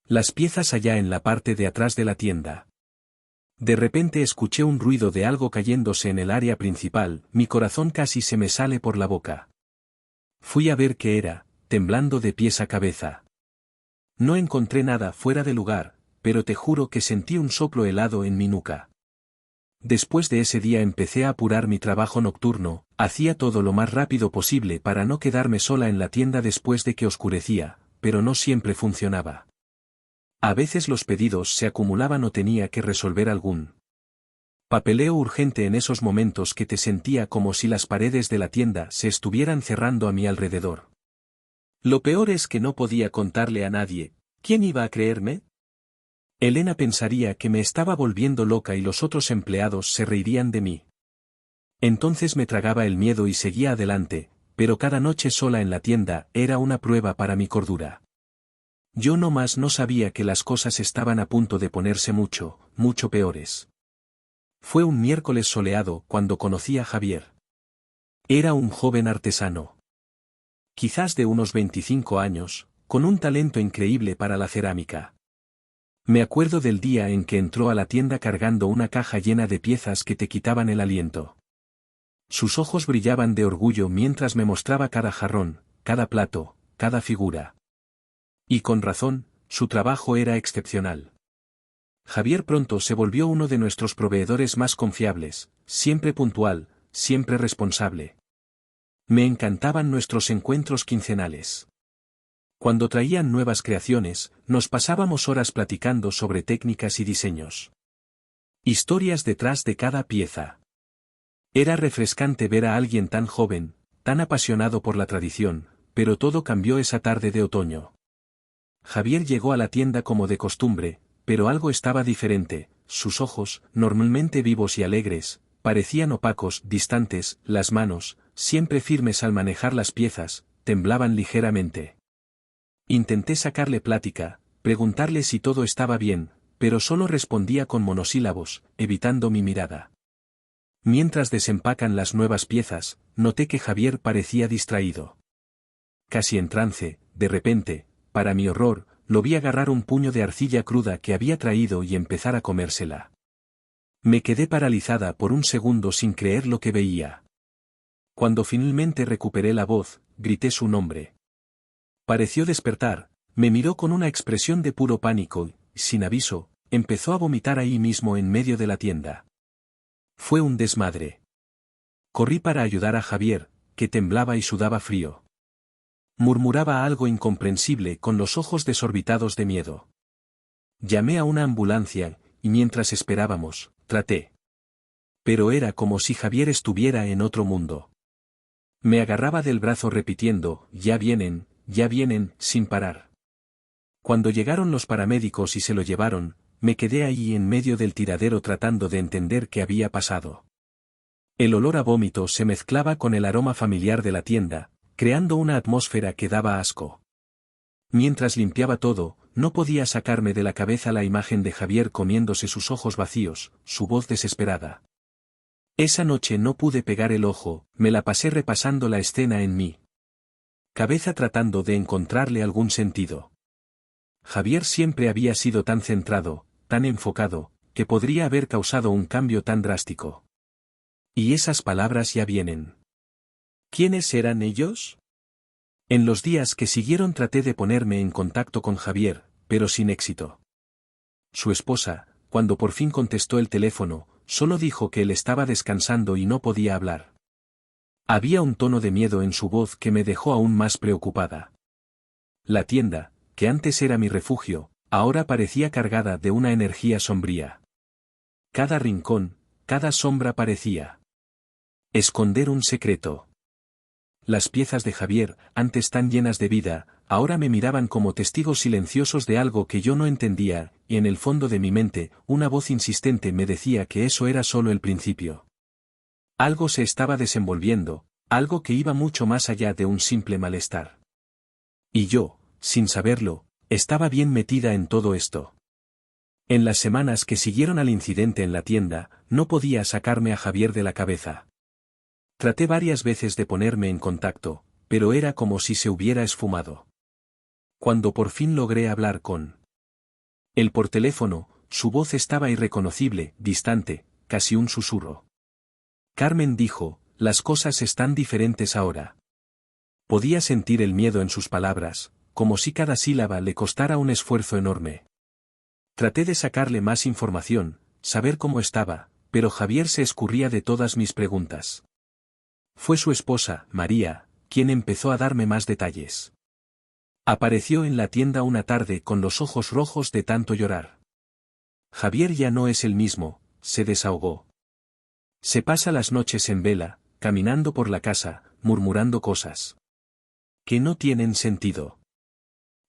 las piezas allá en la parte de atrás de la tienda. De repente escuché un ruido de algo cayéndose en el área principal, mi corazón casi se me sale por la boca. Fui a ver qué era, temblando de pies a cabeza. No encontré nada fuera de lugar, pero te juro que sentí un soplo helado en mi nuca. Después de ese día empecé a apurar mi trabajo nocturno, hacía todo lo más rápido posible para no quedarme sola en la tienda después de que oscurecía, pero no siempre funcionaba. A veces los pedidos se acumulaban o tenía que resolver algún papeleo urgente en esos momentos que te sentía como si las paredes de la tienda se estuvieran cerrando a mi alrededor. Lo peor es que no podía contarle a nadie. ¿Quién iba a creerme? Elena pensaría que me estaba volviendo loca y los otros empleados se reirían de mí. Entonces me tragaba el miedo y seguía adelante, pero cada noche sola en la tienda era una prueba para mi cordura. Yo nomás no sabía que las cosas estaban a punto de ponerse mucho, mucho peores. Fue un miércoles soleado cuando conocí a Javier. Era un joven artesano. Quizás de unos 25 años, con un talento increíble para la cerámica. Me acuerdo del día en que entró a la tienda cargando una caja llena de piezas que te quitaban el aliento. Sus ojos brillaban de orgullo mientras me mostraba cada jarrón, cada plato, cada figura. Y con razón, su trabajo era excepcional. Javier pronto se volvió uno de nuestros proveedores más confiables, siempre puntual, siempre responsable. Me encantaban nuestros encuentros quincenales. Cuando traían nuevas creaciones, nos pasábamos horas platicando sobre técnicas y diseños. Historias detrás de cada pieza. Era refrescante ver a alguien tan joven, tan apasionado por la tradición, pero todo cambió esa tarde de otoño. Javier llegó a la tienda como de costumbre, pero algo estaba diferente, sus ojos, normalmente vivos y alegres, parecían opacos, distantes, las manos, siempre firmes al manejar las piezas, temblaban ligeramente. Intenté sacarle plática, preguntarle si todo estaba bien, pero solo respondía con monosílabos, evitando mi mirada. Mientras desempacan las nuevas piezas, noté que Javier parecía distraído. Casi en trance, de repente, para mi horror, lo vi agarrar un puño de arcilla cruda que había traído y empezar a comérsela. Me quedé paralizada por un segundo sin creer lo que veía. Cuando finalmente recuperé la voz, grité su nombre. Pareció despertar, me miró con una expresión de puro pánico y, sin aviso, empezó a vomitar ahí mismo en medio de la tienda. Fue un desmadre. Corrí para ayudar a Javier, que temblaba y sudaba frío. Murmuraba algo incomprensible con los ojos desorbitados de miedo. Llamé a una ambulancia, y mientras esperábamos, traté. Pero era como si Javier estuviera en otro mundo. Me agarraba del brazo repitiendo, ya vienen, sin parar. Cuando llegaron los paramédicos y se lo llevaron, me quedé ahí en medio del tiradero tratando de entender qué había pasado. El olor a vómito se mezclaba con el aroma familiar de la tienda, creando una atmósfera que daba asco. Mientras limpiaba todo, no podía sacarme de la cabeza la imagen de Javier comiéndose sus ojos vacíos, su voz desesperada. Esa noche no pude pegar el ojo, me la pasé repasando la escena en mi cabeza tratando de encontrarle algún sentido. Javier siempre había sido tan centrado, tan enfocado, que podría haber causado un cambio tan drástico. Y esas palabras ya vienen. ¿Quiénes eran ellos? En los días que siguieron traté de ponerme en contacto con Javier, pero sin éxito. Su esposa, cuando por fin contestó el teléfono, solo dijo que él estaba descansando y no podía hablar. Había un tono de miedo en su voz que me dejó aún más preocupada. La tienda, que antes era mi refugio, ahora parecía cargada de una energía sombría. Cada rincón, cada sombra parecía esconder un secreto. Las piezas de Javier, antes tan llenas de vida, ahora me miraban como testigos silenciosos de algo que yo no entendía, y en el fondo de mi mente, una voz insistente me decía que eso era solo el principio. Algo se estaba desenvolviendo, algo que iba mucho más allá de un simple malestar. Y yo, sin saberlo, estaba bien metida en todo esto. En las semanas que siguieron al incidente en la tienda, no podía sacarme a Javier de la cabeza. Traté varias veces de ponerme en contacto, pero era como si se hubiera esfumado. Cuando por fin logré hablar con él por teléfono, su voz estaba irreconocible, distante, casi un susurro. Carmen dijo, las cosas están diferentes ahora. Podía sentir el miedo en sus palabras, como si cada sílaba le costara un esfuerzo enorme. Traté de sacarle más información, saber cómo estaba, pero Javier se escurría de todas mis preguntas. Fue su esposa, María, quien empezó a darme más detalles. Apareció en la tienda una tarde con los ojos rojos de tanto llorar. Javier ya no es el mismo, se desahogó. Se pasa las noches en vela, caminando por la casa, murmurando cosas que no tienen sentido.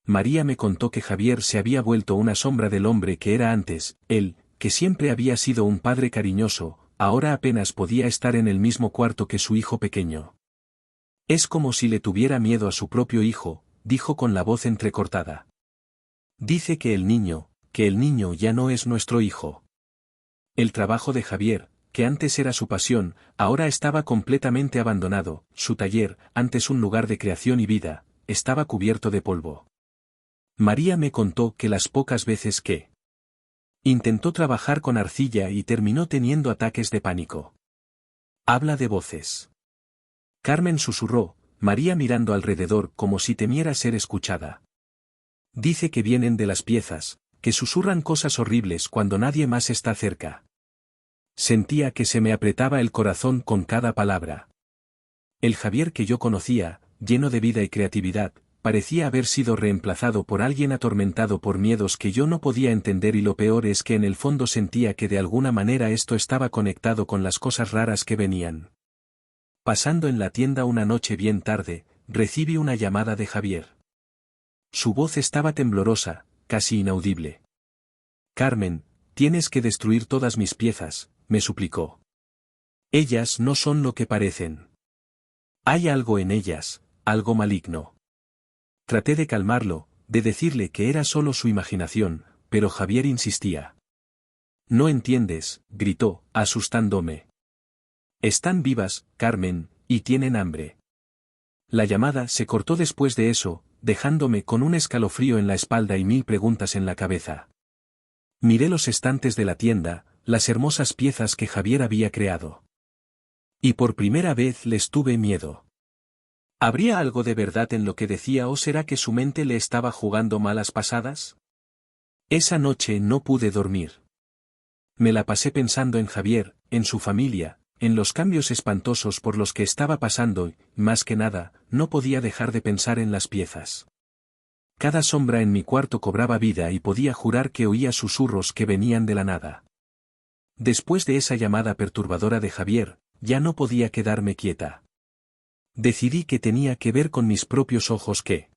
María me contó que Javier se había vuelto una sombra del hombre que era antes, él, que siempre había sido un padre cariñoso, ahora apenas podía estar en el mismo cuarto que su hijo pequeño. Es como si le tuviera miedo a su propio hijo, dijo con la voz entrecortada. Dice que el niño ya no es nuestro hijo. El trabajo de Javier, que antes era su pasión, ahora estaba completamente abandonado, su taller, antes un lugar de creación y vida, estaba cubierto de polvo. María me contó que las pocas veces que intentó trabajar con arcilla y terminó teniendo ataques de pánico. Habla de voces. Carmen susurró, María mirando alrededor como si temiera ser escuchada. Dice que vienen de las piezas, que susurran cosas horribles cuando nadie más está cerca. Sentía que se me apretaba el corazón con cada palabra. El Javier que yo conocía, lleno de vida y creatividad, parecía haber sido reemplazado por alguien atormentado por miedos que yo no podía entender, y lo peor es que en el fondo sentía que de alguna manera esto estaba conectado con las cosas raras que venían. Pasando en la tienda una noche bien tarde, recibí una llamada de Javier. Su voz estaba temblorosa, casi inaudible. Carmen, tienes que destruir todas mis piezas, me suplicó. Ellas no son lo que parecen. Hay algo en ellas, algo maligno. Traté de calmarlo, de decirle que era solo su imaginación, pero Javier insistía. No entiendes, gritó, asustándome. Están vivas, Carmen, y tienen hambre. La llamada se cortó después de eso, dejándome con un escalofrío en la espalda y mil preguntas en la cabeza. Miré los estantes de la tienda, las hermosas piezas que Javier había creado. Y por primera vez les tuve miedo. ¿Habría algo de verdad en lo que decía o será que su mente le estaba jugando malas pasadas? Esa noche no pude dormir. Me la pasé pensando en Javier, en su familia, en los cambios espantosos por los que estaba pasando y, más que nada, no podía dejar de pensar en las piezas. Cada sombra en mi cuarto cobraba vida y podía jurar que oía susurros que venían de la nada. Después de esa llamada perturbadora de Javier, ya no podía quedarme quieta. Decidí que tenía que ver con mis propios ojos qué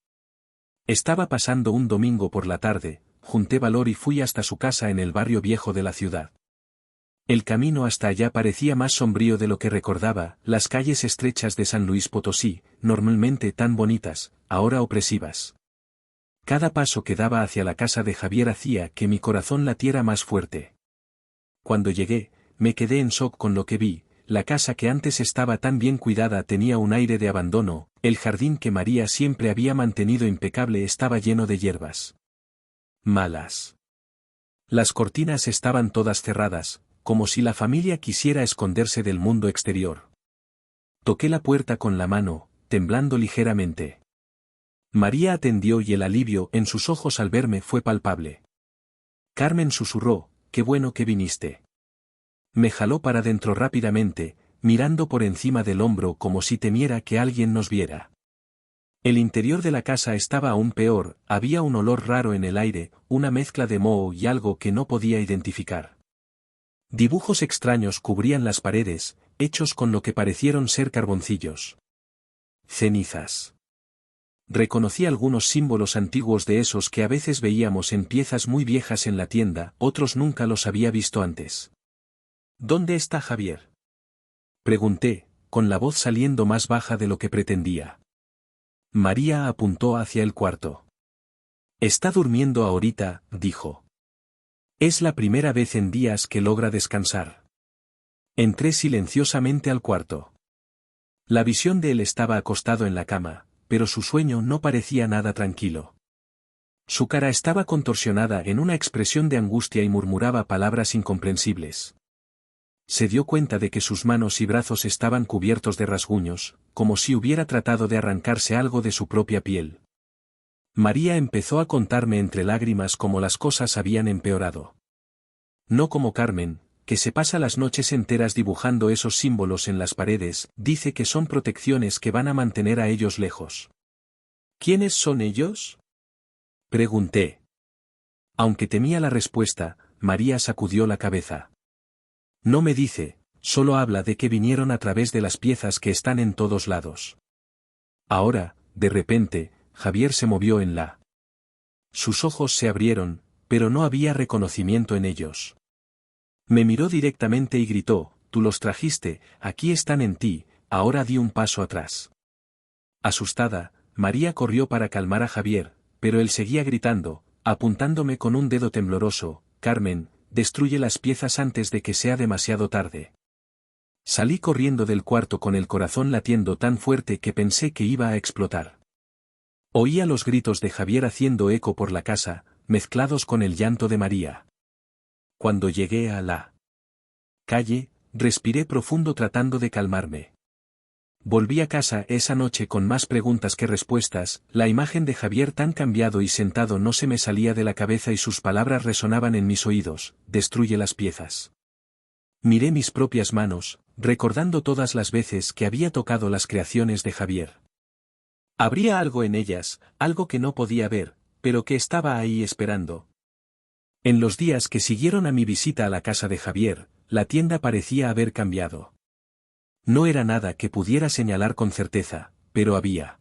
estaba pasando un domingo por la tarde, junté valor y fui hasta su casa en el barrio viejo de la ciudad. El camino hasta allá parecía más sombrío de lo que recordaba, las calles estrechas de San Luis Potosí, normalmente tan bonitas, ahora opresivas. Cada paso que daba hacia la casa de Javier hacía que mi corazón latiera más fuerte. Cuando llegué, me quedé en shock con lo que vi. La casa que antes estaba tan bien cuidada tenía un aire de abandono, el jardín que María siempre había mantenido impecable estaba lleno de hierbas malas. Las cortinas estaban todas cerradas, como si la familia quisiera esconderse del mundo exterior. Toqué la puerta con la mano, temblando ligeramente. María atendió y el alivio en sus ojos al verme fue palpable. Carmen susurró, qué bueno que viniste. Me jaló para dentro rápidamente, mirando por encima del hombro como si temiera que alguien nos viera. El interior de la casa estaba aún peor, había un olor raro en el aire, una mezcla de moho y algo que no podía identificar. Dibujos extraños cubrían las paredes, hechos con lo que parecieron ser carboncillos. Cenizas. Reconocí algunos símbolos antiguos de esos que a veces veíamos en piezas muy viejas en la tienda, otros nunca los había visto antes. ¿Dónde está Javier?, pregunté, con la voz saliendo más baja de lo que pretendía. María apuntó hacia el cuarto. Está durmiendo ahorita, dijo. Es la primera vez en días que logra descansar. Entré silenciosamente al cuarto. La visión de él estaba acostado en la cama, pero su sueño no parecía nada tranquilo. Su cara estaba contorsionada en una expresión de angustia y murmuraba palabras incomprensibles. Se dio cuenta de que sus manos y brazos estaban cubiertos de rasguños, como si hubiera tratado de arrancarse algo de su propia piel. María empezó a contarme entre lágrimas cómo las cosas habían empeorado. No como Carmen, que se pasa las noches enteras dibujando esos símbolos en las paredes, dice que son protecciones que van a mantener a ellos lejos. ¿Quiénes son ellos?, pregunté. Aunque temía la respuesta, María sacudió la cabeza. No me dice, solo habla de que vinieron a través de las piezas que están en todos lados. Ahora, de repente, Javier se movió en la. Sus ojos se abrieron, pero no había reconocimiento en ellos. Me miró directamente y gritó, tú los trajiste, aquí están en ti, ahora di un paso atrás. Asustada, María corrió para calmar a Javier, pero él seguía gritando, apuntándome con un dedo tembloroso, Carmen, destruye las piezas antes de que sea demasiado tarde. Salí corriendo del cuarto con el corazón latiendo tan fuerte que pensé que iba a explotar. Oía los gritos de Javier haciendo eco por la casa, mezclados con el llanto de María. Cuando llegué a la calle, respiré profundo tratando de calmarme. Volví a casa esa noche con más preguntas que respuestas, la imagen de Javier tan cambiado y sentado no se me salía de la cabeza y sus palabras resonaban en mis oídos, destruye las piezas. Miré mis propias manos, recordando todas las veces que había tocado las creaciones de Javier. Habría algo en ellas, algo que no podía ver, pero que estaba ahí esperando. En los días que siguieron a mi visita a la casa de Javier, la tienda parecía haber cambiado. No era nada que pudiera señalar con certeza, pero había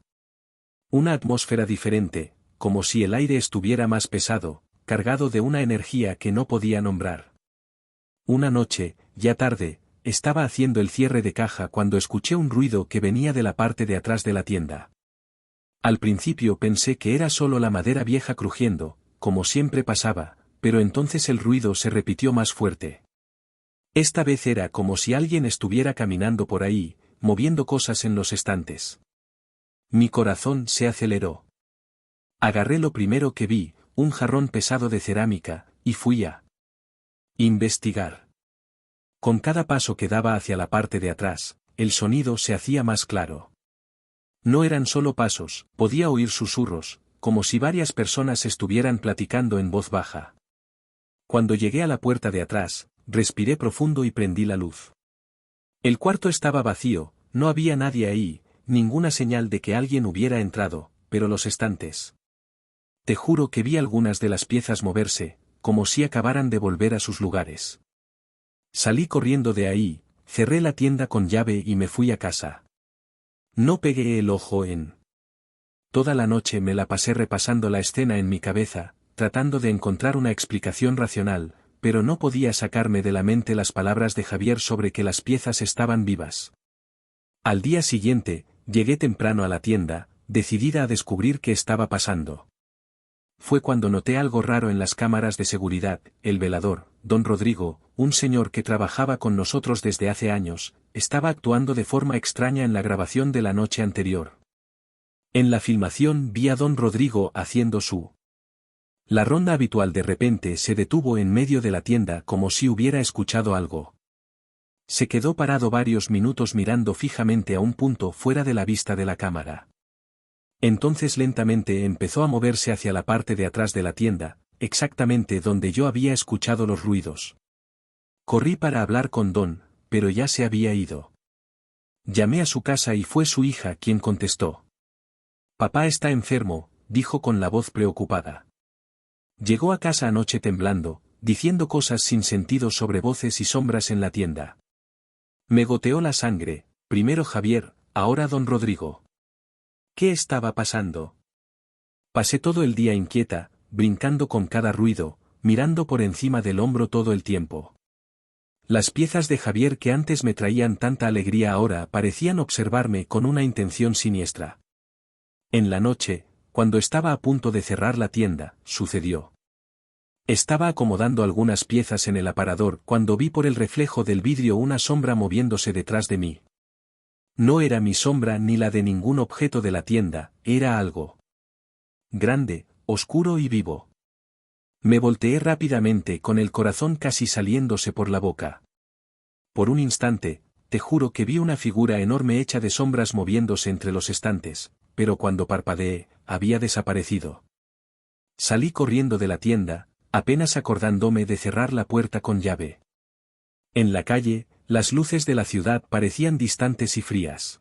una atmósfera diferente, como si el aire estuviera más pesado, cargado de una energía que no podía nombrar. Una noche, ya tarde, estaba haciendo el cierre de caja cuando escuché un ruido que venía de la parte de atrás de la tienda. Al principio pensé que era solo la madera vieja crujiendo, como siempre pasaba, pero entonces el ruido se repitió más fuerte. Esta vez era como si alguien estuviera caminando por ahí, moviendo cosas en los estantes. Mi corazón se aceleró. Agarré lo primero que vi, un jarrón pesado de cerámica, y fui a investigar. Con cada paso que daba hacia la parte de atrás, el sonido se hacía más claro. No eran solo pasos, podía oír susurros, como si varias personas estuvieran platicando en voz baja. Cuando llegué a la puerta de atrás, respiré profundo y prendí la luz. El cuarto estaba vacío, no había nadie ahí, ninguna señal de que alguien hubiera entrado, pero los estantes. Te juro que vi algunas de las piezas moverse, como si acabaran de volver a sus lugares. Salí corriendo de ahí, cerré la tienda con llave y me fui a casa. No pegué el ojo en. Toda la noche me la pasé repasando la escena en mi cabeza, tratando de encontrar una explicación racional, pero no podía sacarme de la mente las palabras de Javier sobre que las piezas estaban vivas. Al día siguiente, llegué temprano a la tienda, decidida a descubrir qué estaba pasando. Fue cuando noté algo raro en las cámaras de seguridad, el velador, don Rodrigo, un señor que trabajaba con nosotros desde hace años, estaba actuando de forma extraña en la grabación de la noche anterior. En la filmación vi a don Rodrigo haciendo la ronda habitual. De repente se detuvo en medio de la tienda como si hubiera escuchado algo. Se quedó parado varios minutos mirando fijamente a un punto fuera de la vista de la cámara. Entonces lentamente empezó a moverse hacia la parte de atrás de la tienda, exactamente donde yo había escuchado los ruidos. Corrí para hablar con Don, pero ya se había ido. Llamé a su casa y fue su hija quien contestó. Papá está enfermo, dijo con la voz preocupada. Llegó a casa anoche temblando, diciendo cosas sin sentido sobre voces y sombras en la tienda. Me goteó la sangre, primero Javier, ahora don Rodrigo. ¿Qué estaba pasando? Pasé todo el día inquieta, brincando con cada ruido, mirando por encima del hombro todo el tiempo. Las piezas de Javier que antes me traían tanta alegría ahora parecían observarme con una intención siniestra. En la noche, cuando estaba a punto de cerrar la tienda, sucedió. Estaba acomodando algunas piezas en el aparador cuando vi por el reflejo del vidrio una sombra moviéndose detrás de mí. No era mi sombra ni la de ningún objeto de la tienda, era algo grande, oscuro y vivo. Me volteé rápidamente con el corazón casi saliéndose por la boca. Por un instante, te juro que vi una figura enorme hecha de sombras moviéndose entre los estantes, pero cuando parpadeé, había desaparecido. Salí corriendo de la tienda, apenas acordándome de cerrar la puerta con llave. En la calle, las luces de la ciudad parecían distantes y frías.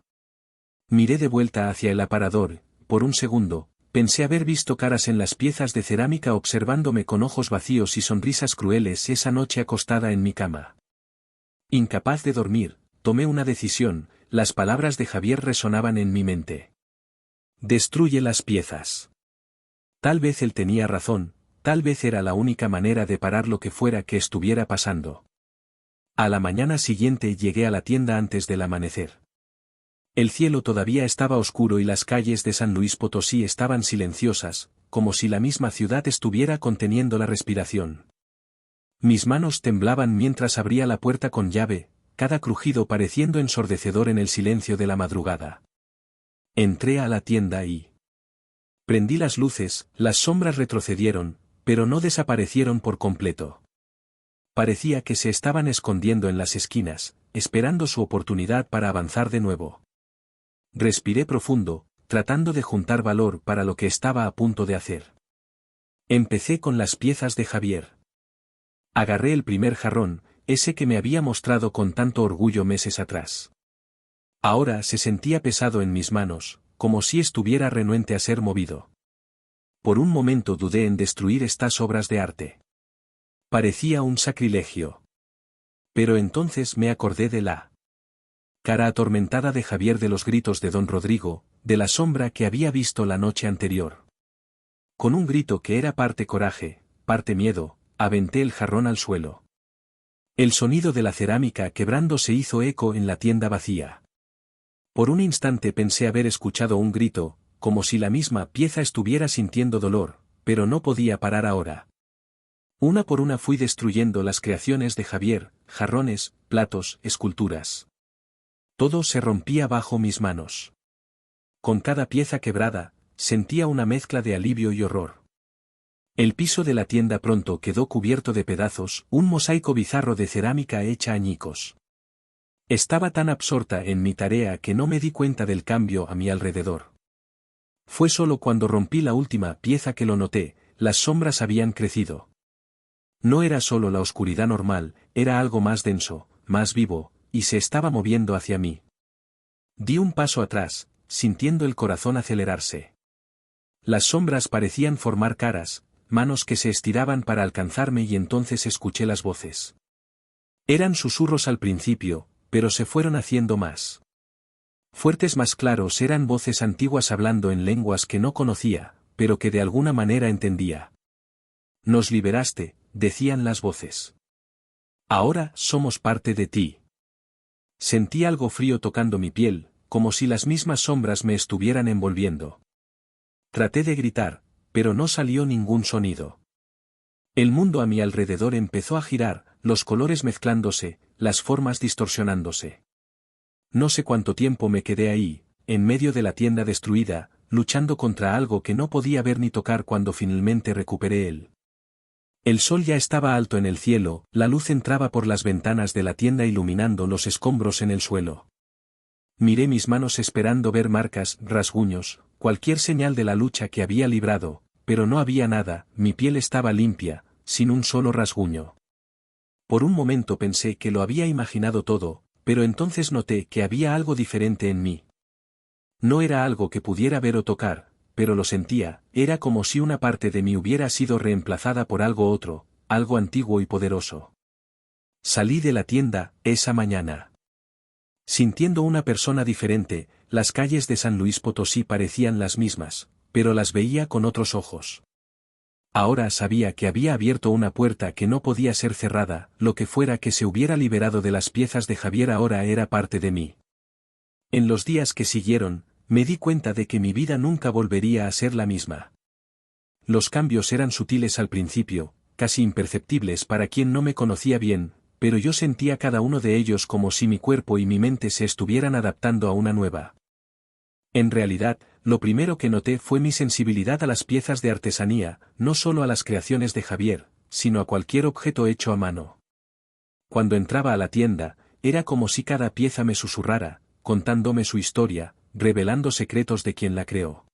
Miré de vuelta hacia el aparador, por un segundo, pensé haber visto caras en las piezas de cerámica observándome con ojos vacíos y sonrisas crueles esa noche acostada en mi cama. Incapaz de dormir, tomé una decisión, las palabras de Javier resonaban en mi mente. Destruye las piezas. Tal vez él tenía razón, tal vez era la única manera de parar lo que fuera que estuviera pasando. A la mañana siguiente llegué a la tienda antes del amanecer. El cielo todavía estaba oscuro y las calles de San Luis Potosí estaban silenciosas, como si la misma ciudad estuviera conteniendo la respiración. Mis manos temblaban mientras abría la puerta con llave, cada crujido pareciendo ensordecedor en el silencio de la madrugada. Entré a la tienda y prendí las luces, las sombras retrocedieron, pero no desaparecieron por completo. Parecía que se estaban escondiendo en las esquinas, esperando su oportunidad para avanzar de nuevo. Respiré profundo, tratando de juntar valor para lo que estaba a punto de hacer. Empecé con las piezas de Javier. Agarré el primer jarrón, ese que me había mostrado con tanto orgullo meses atrás. Ahora se sentía pesado en mis manos, como si estuviera renuente a ser movido. Por un momento dudé en destruir estas obras de arte. Parecía un sacrilegio. Pero entonces me acordé de la cara atormentada de Javier, de los gritos de don Rodrigo, de la sombra que había visto la noche anterior. Con un grito que era parte coraje, parte miedo, aventé el jarrón al suelo. El sonido de la cerámica quebrando se hizo eco en la tienda vacía. Por un instante pensé haber escuchado un grito, como si la misma pieza estuviera sintiendo dolor, pero no podía parar ahora. Una por una fui destruyendo las creaciones de Javier, jarrones, platos, esculturas. Todo se rompía bajo mis manos. Con cada pieza quebrada, sentía una mezcla de alivio y horror. El piso de la tienda pronto quedó cubierto de pedazos, un mosaico bizarro de cerámica hecha añicos. Estaba tan absorta en mi tarea que no me di cuenta del cambio a mi alrededor. Fue solo cuando rompí la última pieza que lo noté, las sombras habían crecido. No era solo la oscuridad normal, era algo más denso, más vivo, y se estaba moviendo hacia mí. Di un paso atrás, sintiendo el corazón acelerarse. Las sombras parecían formar caras, manos que se estiraban para alcanzarme y entonces escuché las voces. Eran susurros al principio, pero se fueron haciendo más fuertes, más claros, eran voces antiguas hablando en lenguas que no conocía, pero que de alguna manera entendía. Nos liberaste, decían las voces. Ahora somos parte de ti. Sentí algo frío tocando mi piel, como si las mismas sombras me estuvieran envolviendo. Traté de gritar, pero no salió ningún sonido. El mundo a mi alrededor empezó a girar, los colores mezclándose, las formas distorsionándose. No sé cuánto tiempo me quedé ahí, en medio de la tienda destruida, luchando contra algo que no podía ver ni tocar, cuando finalmente recuperé él. El sol ya estaba alto en el cielo, la luz entraba por las ventanas de la tienda iluminando los escombros en el suelo. Miré mis manos esperando ver marcas, rasguños, cualquier señal de la lucha que había librado, pero no había nada, mi piel estaba limpia, sin un solo rasguño. Por un momento pensé que lo había imaginado todo, pero entonces noté que había algo diferente en mí. No era algo que pudiera ver o tocar, pero lo sentía, era como si una parte de mí hubiera sido reemplazada por algo otro, algo antiguo y poderoso. Salí de la tienda, esa mañana. Sintiendo una persona diferente, las calles de San Luis Potosí parecían las mismas, pero las veía con otros ojos. Ahora sabía que había abierto una puerta que no podía ser cerrada, lo que fuera que se hubiera liberado de las piezas de Javier ahora era parte de mí. En los días que siguieron, me di cuenta de que mi vida nunca volvería a ser la misma. Los cambios eran sutiles al principio, casi imperceptibles para quien no me conocía bien, pero yo sentía cada uno de ellos como si mi cuerpo y mi mente se estuvieran adaptando a una nueva. En realidad, lo primero que noté fue mi sensibilidad a las piezas de artesanía, no solo a las creaciones de Javier, sino a cualquier objeto hecho a mano. Cuando entraba a la tienda, era como si cada pieza me susurrara, contándome su historia, revelando secretos de quien la creó.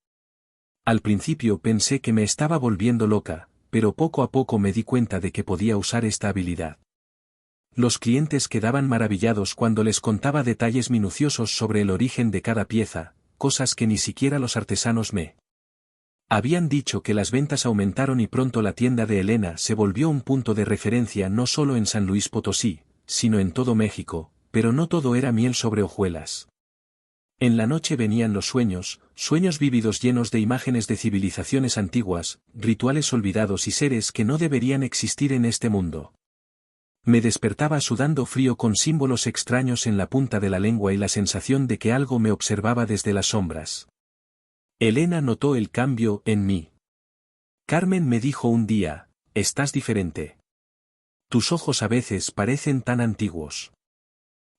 Al principio pensé que me estaba volviendo loca, pero poco a poco me di cuenta de que podía usar esta habilidad. Los clientes quedaban maravillados cuando les contaba detalles minuciosos sobre el origen de cada pieza, cosas que ni siquiera los artesanos me habían dicho. Que las ventas aumentaron y pronto la tienda de Elena se volvió un punto de referencia no solo en San Luis Potosí, sino en todo México, pero no todo era miel sobre hojuelas. En la noche venían los sueños, sueños vívidos llenos de imágenes de civilizaciones antiguas, rituales olvidados y seres que no deberían existir en este mundo. Me despertaba sudando frío con símbolos extraños en la punta de la lengua y la sensación de que algo me observaba desde las sombras. Elena notó el cambio en mí. Carmen me dijo un día, estás diferente. Tus ojos a veces parecen tan antiguos.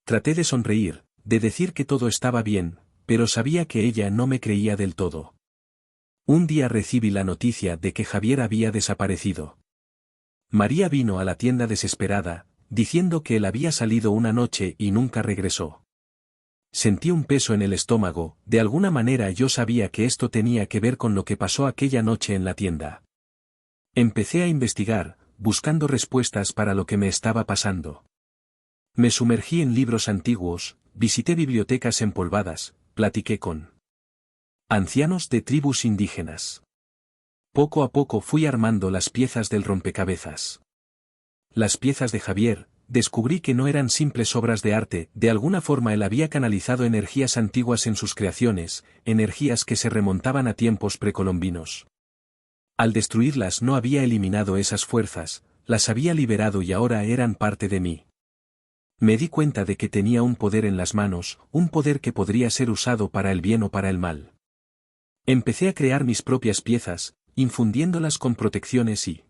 Traté de sonreír, de decir que todo estaba bien, pero sabía que ella no me creía del todo. Un día recibí la noticia de que Javier había desaparecido. María vino a la tienda desesperada, diciendo que él había salido una noche y nunca regresó. Sentí un peso en el estómago, de alguna manera yo sabía que esto tenía que ver con lo que pasó aquella noche en la tienda. Empecé a investigar, buscando respuestas para lo que me estaba pasando. Me sumergí en libros antiguos, visité bibliotecas empolvadas, platiqué con ancianos de tribus indígenas. Poco a poco fui armando las piezas del rompecabezas. Las piezas de Javier, descubrí que no eran simples obras de arte, de alguna forma él había canalizado energías antiguas en sus creaciones, energías que se remontaban a tiempos precolombinos. Al destruirlas no había eliminado esas fuerzas, las había liberado y ahora eran parte de mí. Me di cuenta de que tenía un poder en las manos, un poder que podría ser usado para el bien o para el mal. Empecé a crear mis propias piezas, infundiéndolas con protecciones y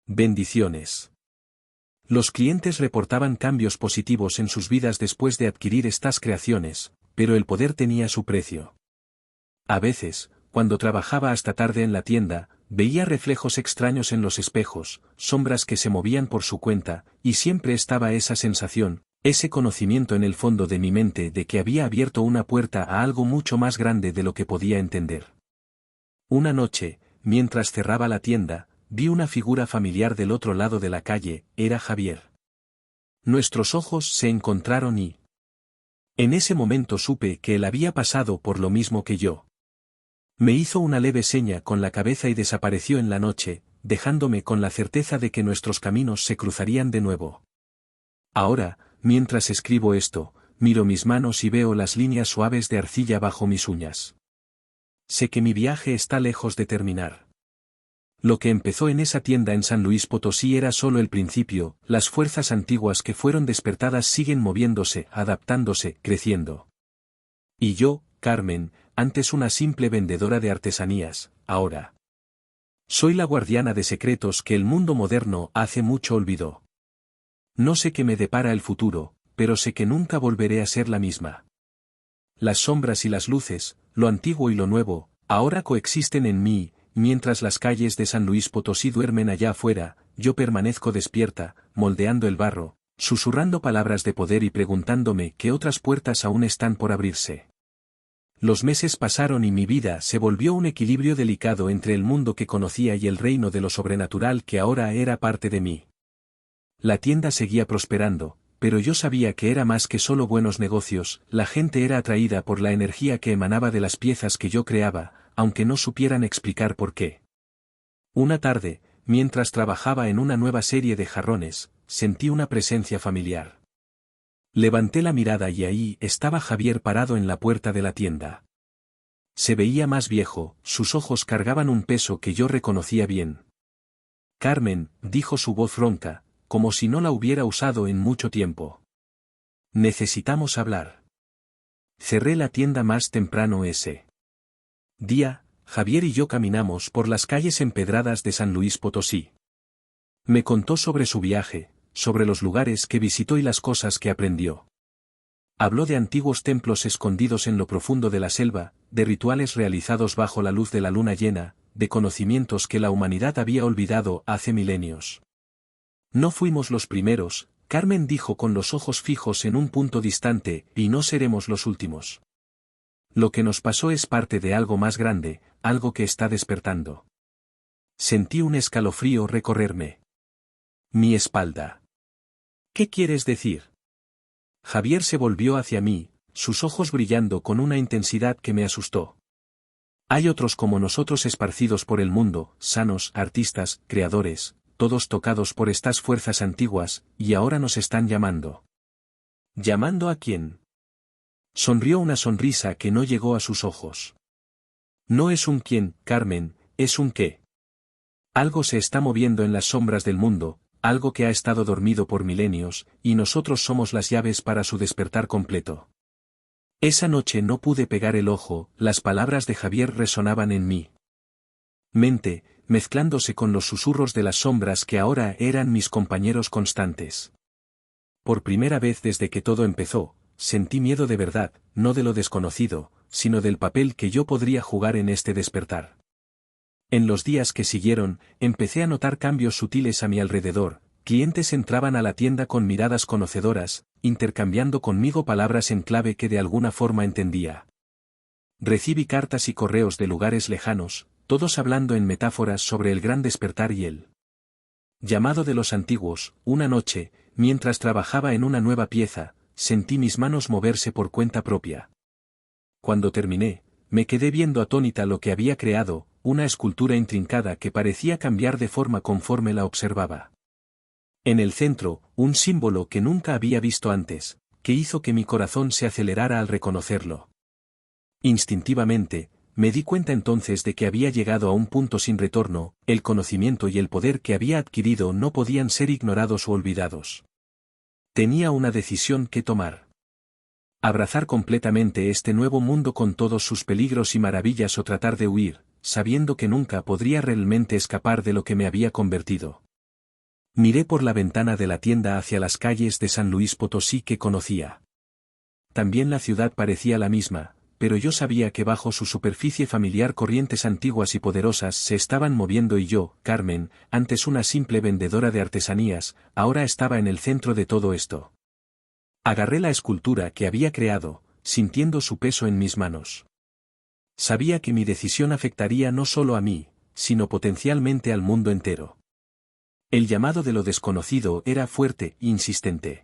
bendiciones. Los clientes reportaban cambios positivos en sus vidas después de adquirir estas creaciones, pero el poder tenía su precio. A veces, cuando trabajaba hasta tarde en la tienda, veía reflejos extraños en los espejos, sombras que se movían por su cuenta, y siempre estaba esa sensación, ese conocimiento en el fondo de mi mente de que había abierto una puerta a algo mucho más grande de lo que podía entender. Una noche, mientras cerraba la tienda, vi una figura familiar del otro lado de la calle, era Javier. Nuestros ojos se encontraron y en ese momento supe que él había pasado por lo mismo que yo. Me hizo una leve seña con la cabeza y desapareció en la noche, dejándome con la certeza de que nuestros caminos se cruzarían de nuevo. Ahora, mientras escribo esto, miro mis manos y veo las líneas suaves de arcilla bajo mis uñas. Sé que mi viaje está lejos de terminar. Lo que empezó en esa tienda en San Luis Potosí era solo el principio, las fuerzas antiguas que fueron despertadas siguen moviéndose, adaptándose, creciendo. Y yo, Carmen, antes una simple vendedora de artesanías, ahora soy la guardiana de secretos que el mundo moderno hace mucho olvidó. No sé qué me depara el futuro, pero sé que nunca volveré a ser la misma. Las sombras y las luces, lo antiguo y lo nuevo, ahora coexisten en mí. Mientras las calles de San Luis Potosí duermen allá afuera, yo permanezco despierta, moldeando el barro, susurrando palabras de poder y preguntándome qué otras puertas aún están por abrirse. Los meses pasaron y mi vida se volvió un equilibrio delicado entre el mundo que conocía y el reino de lo sobrenatural que ahora era parte de mí. La tienda seguía prosperando, pero yo sabía que era más que solo buenos negocios, la gente era atraída por la energía que emanaba de las piezas que yo creaba, aunque no supieran explicar por qué. Una tarde, mientras trabajaba en una nueva serie de jarrones, sentí una presencia familiar. Levanté la mirada y ahí estaba Javier parado en la puerta de la tienda. Se veía más viejo, sus ojos cargaban un peso que yo reconocía bien. Carmen, dijo su voz ronca, como si no la hubiera usado en mucho tiempo. Necesitamos hablar. Cerré la tienda más temprano ese día. Javier y yo caminamos por las calles empedradas de San Luis Potosí. Me contó sobre su viaje, sobre los lugares que visitó y las cosas que aprendió. Habló de antiguos templos escondidos en lo profundo de la selva, de rituales realizados bajo la luz de la luna llena, de conocimientos que la humanidad había olvidado hace milenios. No fuimos los primeros, Carmen dijo con los ojos fijos en un punto distante, y no seremos los últimos. Lo que nos pasó es parte de algo más grande, algo que está despertando. Sentí un escalofrío recorrerme mi espalda. ¿Qué quieres decir? Javier se volvió hacia mí, sus ojos brillando con una intensidad que me asustó. Hay otros como nosotros esparcidos por el mundo, sanos, artistas, creadores, todos tocados por estas fuerzas antiguas, y ahora nos están llamando. ¿Llamando a quién? Sonrió una sonrisa que no llegó a sus ojos. No es un quién, Carmen, es un qué. Algo se está moviendo en las sombras del mundo, algo que ha estado dormido por milenios, y nosotros somos las llaves para su despertar completo. Esa noche no pude pegar el ojo, las palabras de Javier resonaban en mi mente, mezclándose con los susurros de las sombras que ahora eran mis compañeros constantes. Por primera vez desde que todo empezó, sentí miedo de verdad, no de lo desconocido, sino del papel que yo podría jugar en este despertar. En los días que siguieron, empecé a notar cambios sutiles a mi alrededor, clientes entraban a la tienda con miradas conocedoras, intercambiando conmigo palabras en clave que de alguna forma entendía. Recibí cartas y correos de lugares lejanos, todos hablando en metáforas sobre el gran despertar y el llamado de los antiguos. Una noche, mientras trabajaba en una nueva pieza, sentí mis manos moverse por cuenta propia. Cuando terminé, me quedé viendo atónita lo que había creado, una escultura intrincada que parecía cambiar de forma conforme la observaba. En el centro, un símbolo que nunca había visto antes, que hizo que mi corazón se acelerara al reconocerlo. Instintivamente, me di cuenta entonces de que había llegado a un punto sin retorno, el conocimiento y el poder que había adquirido no podían ser ignorados o olvidados. Tenía una decisión que tomar. Abrazar completamente este nuevo mundo con todos sus peligros y maravillas o tratar de huir, sabiendo que nunca podría realmente escapar de lo que me había convertido. Miré por la ventana de la tienda hacia las calles de San Luis Potosí que conocía. También la ciudad parecía la misma, pero yo sabía que bajo su superficie familiar corrientes antiguas y poderosas se estaban moviendo y yo, Carmen, antes una simple vendedora de artesanías, ahora estaba en el centro de todo esto. Agarré la escultura que había creado, sintiendo su peso en mis manos. Sabía que mi decisión afectaría no solo a mí, sino potencialmente al mundo entero. El llamado de lo desconocido era fuerte e insistente.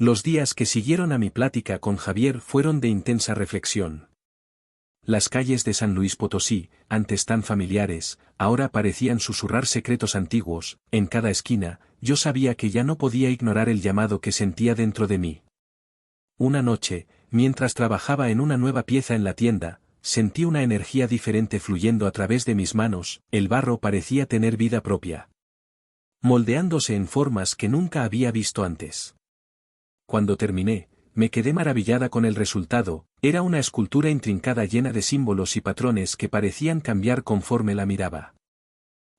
Los días que siguieron a mi plática con Javier fueron de intensa reflexión. Las calles de San Luis Potosí, antes tan familiares, ahora parecían susurrar secretos antiguos. En cada esquina, yo sabía que ya no podía ignorar el llamado que sentía dentro de mí. Una noche, mientras trabajaba en una nueva pieza en la tienda, sentí una energía diferente fluyendo a través de mis manos, el barro parecía tener vida propia, moldeándose en formas que nunca había visto antes. Cuando terminé, me quedé maravillada con el resultado. Era una escultura intrincada llena de símbolos y patrones que parecían cambiar conforme la miraba.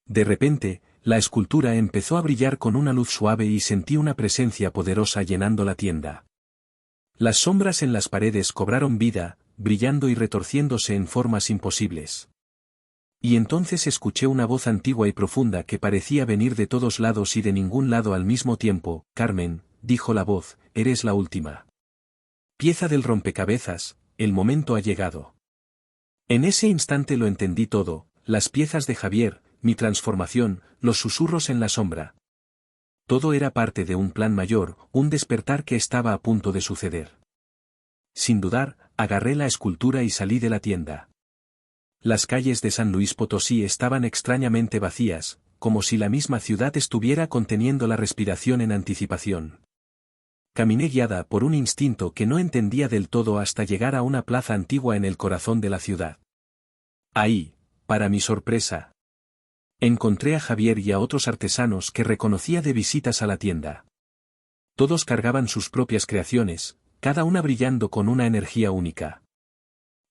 De repente, la escultura empezó a brillar con una luz suave y sentí una presencia poderosa llenando la tienda. Las sombras en las paredes cobraron vida, brillando y retorciéndose en formas imposibles. Y entonces escuché una voz antigua y profunda que parecía venir de todos lados y de ningún lado al mismo tiempo. Carmen, dijo la voz, eres la última pieza del rompecabezas, el momento ha llegado. En ese instante lo entendí todo, las piezas de Javier, mi transformación, los susurros en la sombra. Todo era parte de un plan mayor, un despertar que estaba a punto de suceder. Sin dudar, agarré la escultura y salí de la tienda. Las calles de San Luis Potosí estaban extrañamente vacías, como si la misma ciudad estuviera conteniendo la respiración en anticipación. Caminé guiada por un instinto que no entendía del todo hasta llegar a una plaza antigua en el corazón de la ciudad. Ahí, para mi sorpresa, encontré a Javier y a otros artesanos que reconocía de visitas a la tienda. Todos cargaban sus propias creaciones, cada una brillando con una energía única.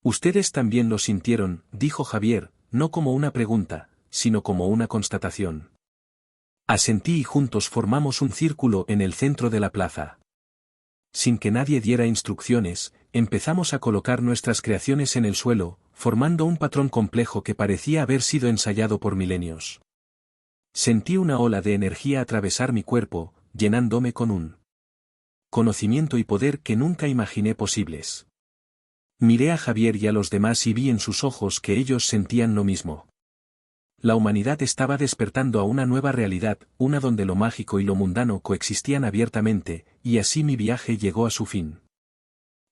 «Ustedes también lo sintieron», dijo Javier, no como una pregunta, sino como una constatación. Asentí y juntos formamos un círculo en el centro de la plaza. Sin que nadie diera instrucciones, empezamos a colocar nuestras creaciones en el suelo, formando un patrón complejo que parecía haber sido ensayado por milenios. Sentí una ola de energía atravesar mi cuerpo, llenándome con un conocimiento y poder que nunca imaginé posibles. Miré a Javier y a los demás y vi en sus ojos que ellos sentían lo mismo. La humanidad estaba despertando a una nueva realidad, una donde lo mágico y lo mundano coexistían abiertamente, y así mi viaje llegó a su fin.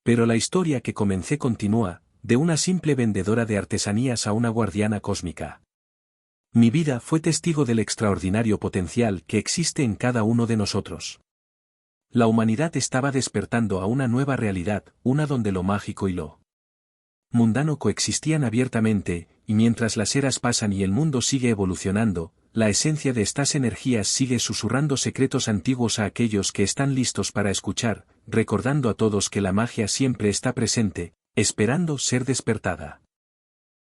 Pero la historia que comencé continúa, de una simple vendedora de artesanías a una guardiana cósmica. Mi vida fue testigo del extraordinario potencial que existe en cada uno de nosotros. La humanidad estaba despertando a una nueva realidad, una donde lo mágico y lo mundano coexistían abiertamente, y mientras las eras pasan y el mundo sigue evolucionando, la esencia de estas energías sigue susurrando secretos antiguos a aquellos que están listos para escuchar, recordando a todos que la magia siempre está presente, esperando ser despertada.